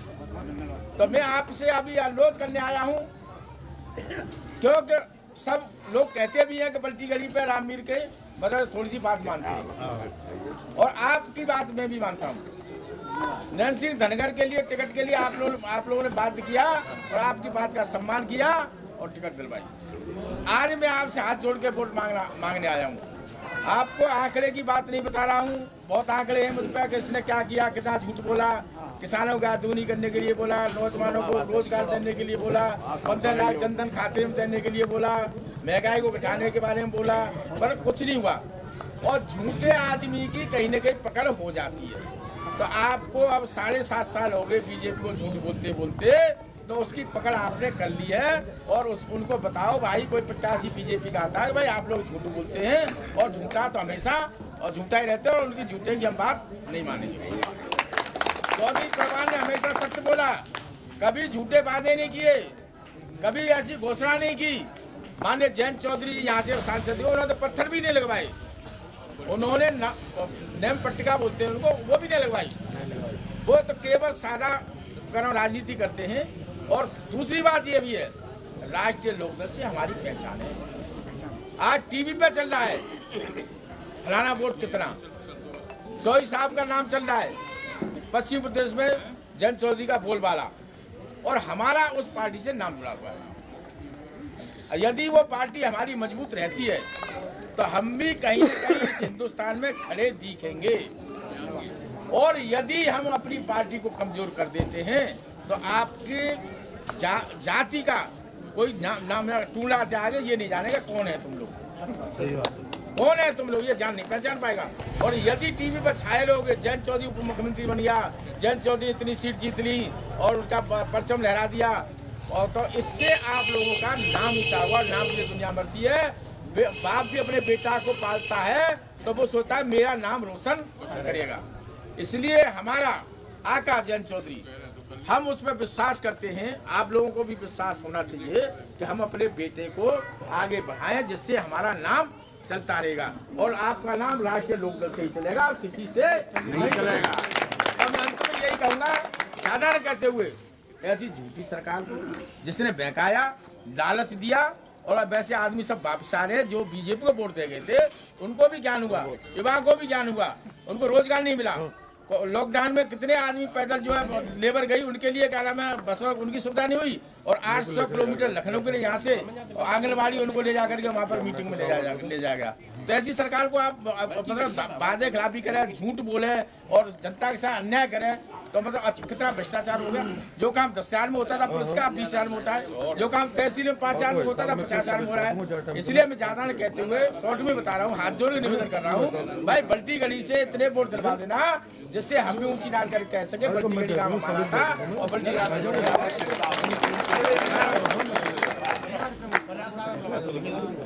तो मैं आपसे अभी अनुरोध करने आया हूँ, क्योंकि सब लोग कहते भी हैं कि पलटी गली पे रामवीर के मतलब थोड़ी सी बात मानते हैं, और आपकी बात मैं भी मानता हूँ। नैन सिंह धनगर के लिए टिकट के लिए आप लोगों ने बात किया, और आपकी बात का सम्मान किया और टिकट दिलवाई। आज मैं आपसे हाथ जोड़ के वोट मांगने आया हूँ। आपको आंकड़े की बात नहीं बता रहा हूँ, बहुत आंकड़े हैं मुझ पर, किसने क्या किया, कितना झूठ बोला, किसानों का दूनी करने के लिए बोला, नौजवानों को रोजगार देने के लिए बोला, 15 लाख जनधन खाते में देने के लिए बोला, महंगाई को घटाने के बारे में बोला, पर कुछ नहीं हुआ। और झूठे आदमी की कहीं न कहीं पकड़ हो जाती है। तो आपको अब 7.5 साल हो गए बीजेपी को झूठ बोलते बोलते, तो उसकी पकड़ आपने कर ली है। और उनको बताओ भाई, कोई प्रत्याशी बीजेपी का आता है भाई आप लोग झूठ बोलते हैं, और झूठा तो हमेशा और झूठा ही रहते हैं, और उनकी झूठे की हम बात नहीं मानेंगे। चौधरी चौहान ने हमेशा सत्य बोला, कभी झूठे वादे नहीं किए, कभी ऐसी घोषणा नहीं की। माननीय जयंत चौधरी जी यहाँ से सांसद थे, उन्होंने तो पत्थर भी नहीं लगवाए, उन्होंने नेम पट्टिका बोलते हैं उनको, वो भी नहीं लगवाई। वो तो केवल सादा राजनीति करते हैं। और दूसरी बात ये भी है, राष्ट्रीय लोकदल से हमारी पहचान है। आज टीवी पे चल रहा है फलाना वोट कितना, चौधरी साहब का नाम चल रहा है, पश्चिम प्रदेश में जयंत चौधरी का बोलबाला, और हमारा उस पार्टी से नाम जुड़ा हुआ है। यदि वो पार्टी हमारी मजबूत रहती है तो हम भी कहीं न कहीं इस हिंदुस्तान में खड़े दिखेंगे। और यदि हम अपनी पार्टी को कमजोर कर देते हैं तो आपकी जाति का कोई नाम टूला आगे ये नहीं जानेगा कौन है तुम लोग, कौन है तुम लोग, ये नहीं पहचान पाएगा। और यदि टीवी पर छाए लोग जयंत चौधरी उप मुख्यमंत्री बन गया, जयंत चौधरी इतनी सीट जीत ली और उनका परचम लहरा दिया, और तो इससे आप लोगों का नाम ऊंचा हुआ, नाम की दुनिया मरती है। बाप भी अपने बेटा को पालता है तो वो सोचता है मेरा नाम रोशन करेगा। इसलिए हमारा आका जयंत चौधरी, हम उसमें विश्वास करते हैं। आप लोगों को भी विश्वास होना चाहिए कि हम अपने बेटे को आगे बढ़ाएं, जिससे हमारा नाम चलता रहेगा और आपका नाम राष्ट्रीय लोकदल से ही चलेगा, किसी से नहीं चलेगा। अब मैं अंत में यही कहूँगा, ज्यादा न कहते हुए, ऐसी झूठी सरकार को जिसने बहकाया, लालच दिया, और अब वैसे आदमी सब वापस आ रहे हैं जो बीजेपी को वोट दे गए थे, उनको भी ज्ञान हुआ, युवा को भी ज्ञान हुआ, उनको रोजगार नहीं मिला। लॉकडाउन में कितने आदमी पैदल जो है लेबर गई, उनके लिए क्या नाम है, बस उनकी सुविधा नहीं हुई। और 800 किलोमीटर लखनऊ के लिए यहाँ से आंगनबाड़ी उनको ले जाकर के वहाँ पर मीटिंग में ले जाएगा। तो ऐसी सरकार को आप मतलब वादे खिलाफी करें, झूठ बोले और जनता के साथ अन्याय करें, तो मतलब कितना भ्रष्टाचार हो गया। जो काम 10,000 में होता था पुरस्कार 20,000 में होता है, जो काम तहसील में 5,000 में होता था 50,000 में हो रहा है। इसलिए मैं ज्यादा न कहते हुए शॉर्ट में बता रहा हूँ, हाथ जोड़ के निवेदन कर रहा हूँ, भाई बल्टी गली से इतने वोट दिलवा देना जिससे हम भी ऊंची डाल कर कह सके बल्टी गली का हमारा था और बल्टी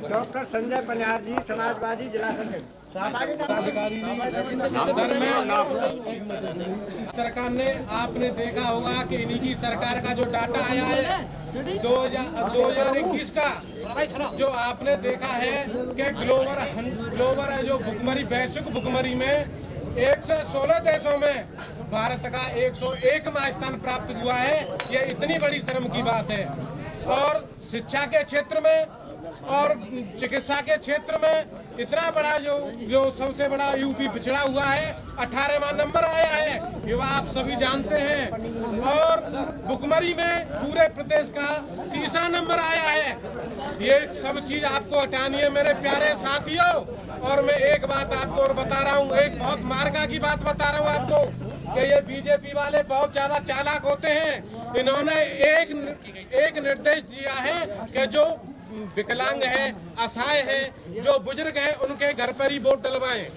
डॉक्टर संजय पनिहार जी, समाजवादी जिला सरकार ने, आपने देखा होगा कि इन्हीं की सरकार का जो डाटा आया है 2021 का, जो आपने देखा है कि ग्लोबल है जो भुखमरी, वैश्विक भुखमरी में 116 देशों में भारत का 101वां स्थान प्राप्त हुआ है। ये इतनी बड़ी शर्म की बात है। और शिक्षा के क्षेत्र में और चिकित्सा के क्षेत्र में इतना बड़ा जो सबसे बड़ा यूपी पिछड़ा हुआ है, 18वां नंबर आया है, ये आप सभी जानते हैं। और भुखमरी में पूरे प्रदेश का 3रा नंबर आया है। ये सब चीज आपको हटानी है मेरे प्यारे साथियों। और मैं एक बात आपको और बता रहा हूँ, एक बहुत मार्का की बात बता रहा हूँ आपको, कि ये बीजेपी वाले बहुत ज्यादा चालाक होते हैं। इन्होंने एक निर्देश दिया है कि जो विकलांग है, असहाय है, जो बुजुर्ग है, उनके घर पर ही वोट डलवाएं।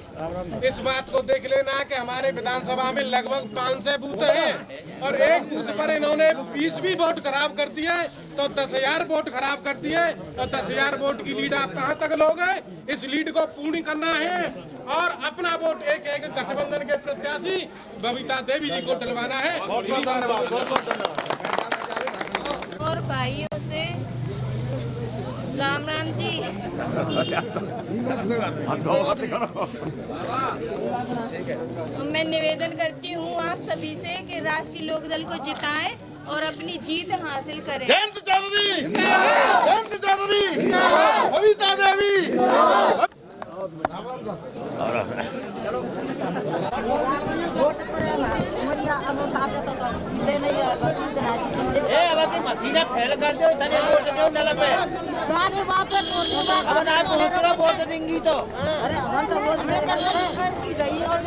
इस बात को देख लेना कि हमारे विधानसभा में लगभग 500 बूथ हैं और एक बूथ पर इन्होंने 20 भी वोट खराब कर दिए तो 10,000 वोट खराब कर दिए। तो 10,000 वोट की लीड आप कहाँ तक लोगे? इस लीड को पूर्ण करना है और अपना वोट एक गठबंधन के प्रत्याशी बबीता देवी जी को दिलवाना है। और भाइयों से राम राम जी। मैं निवेदन करती हूँ आप सभी से कि राष्ट्रीय लोकदल को जिताएं और अपनी जीत हासिल करें। जयंत चौधरी, जयंत चौधरी, बबीता देवी। मशीनें फैल कर दो, इतने वोट दो नल पे। अब ना वोट देंगी तो अरे हम तो वोट की दही और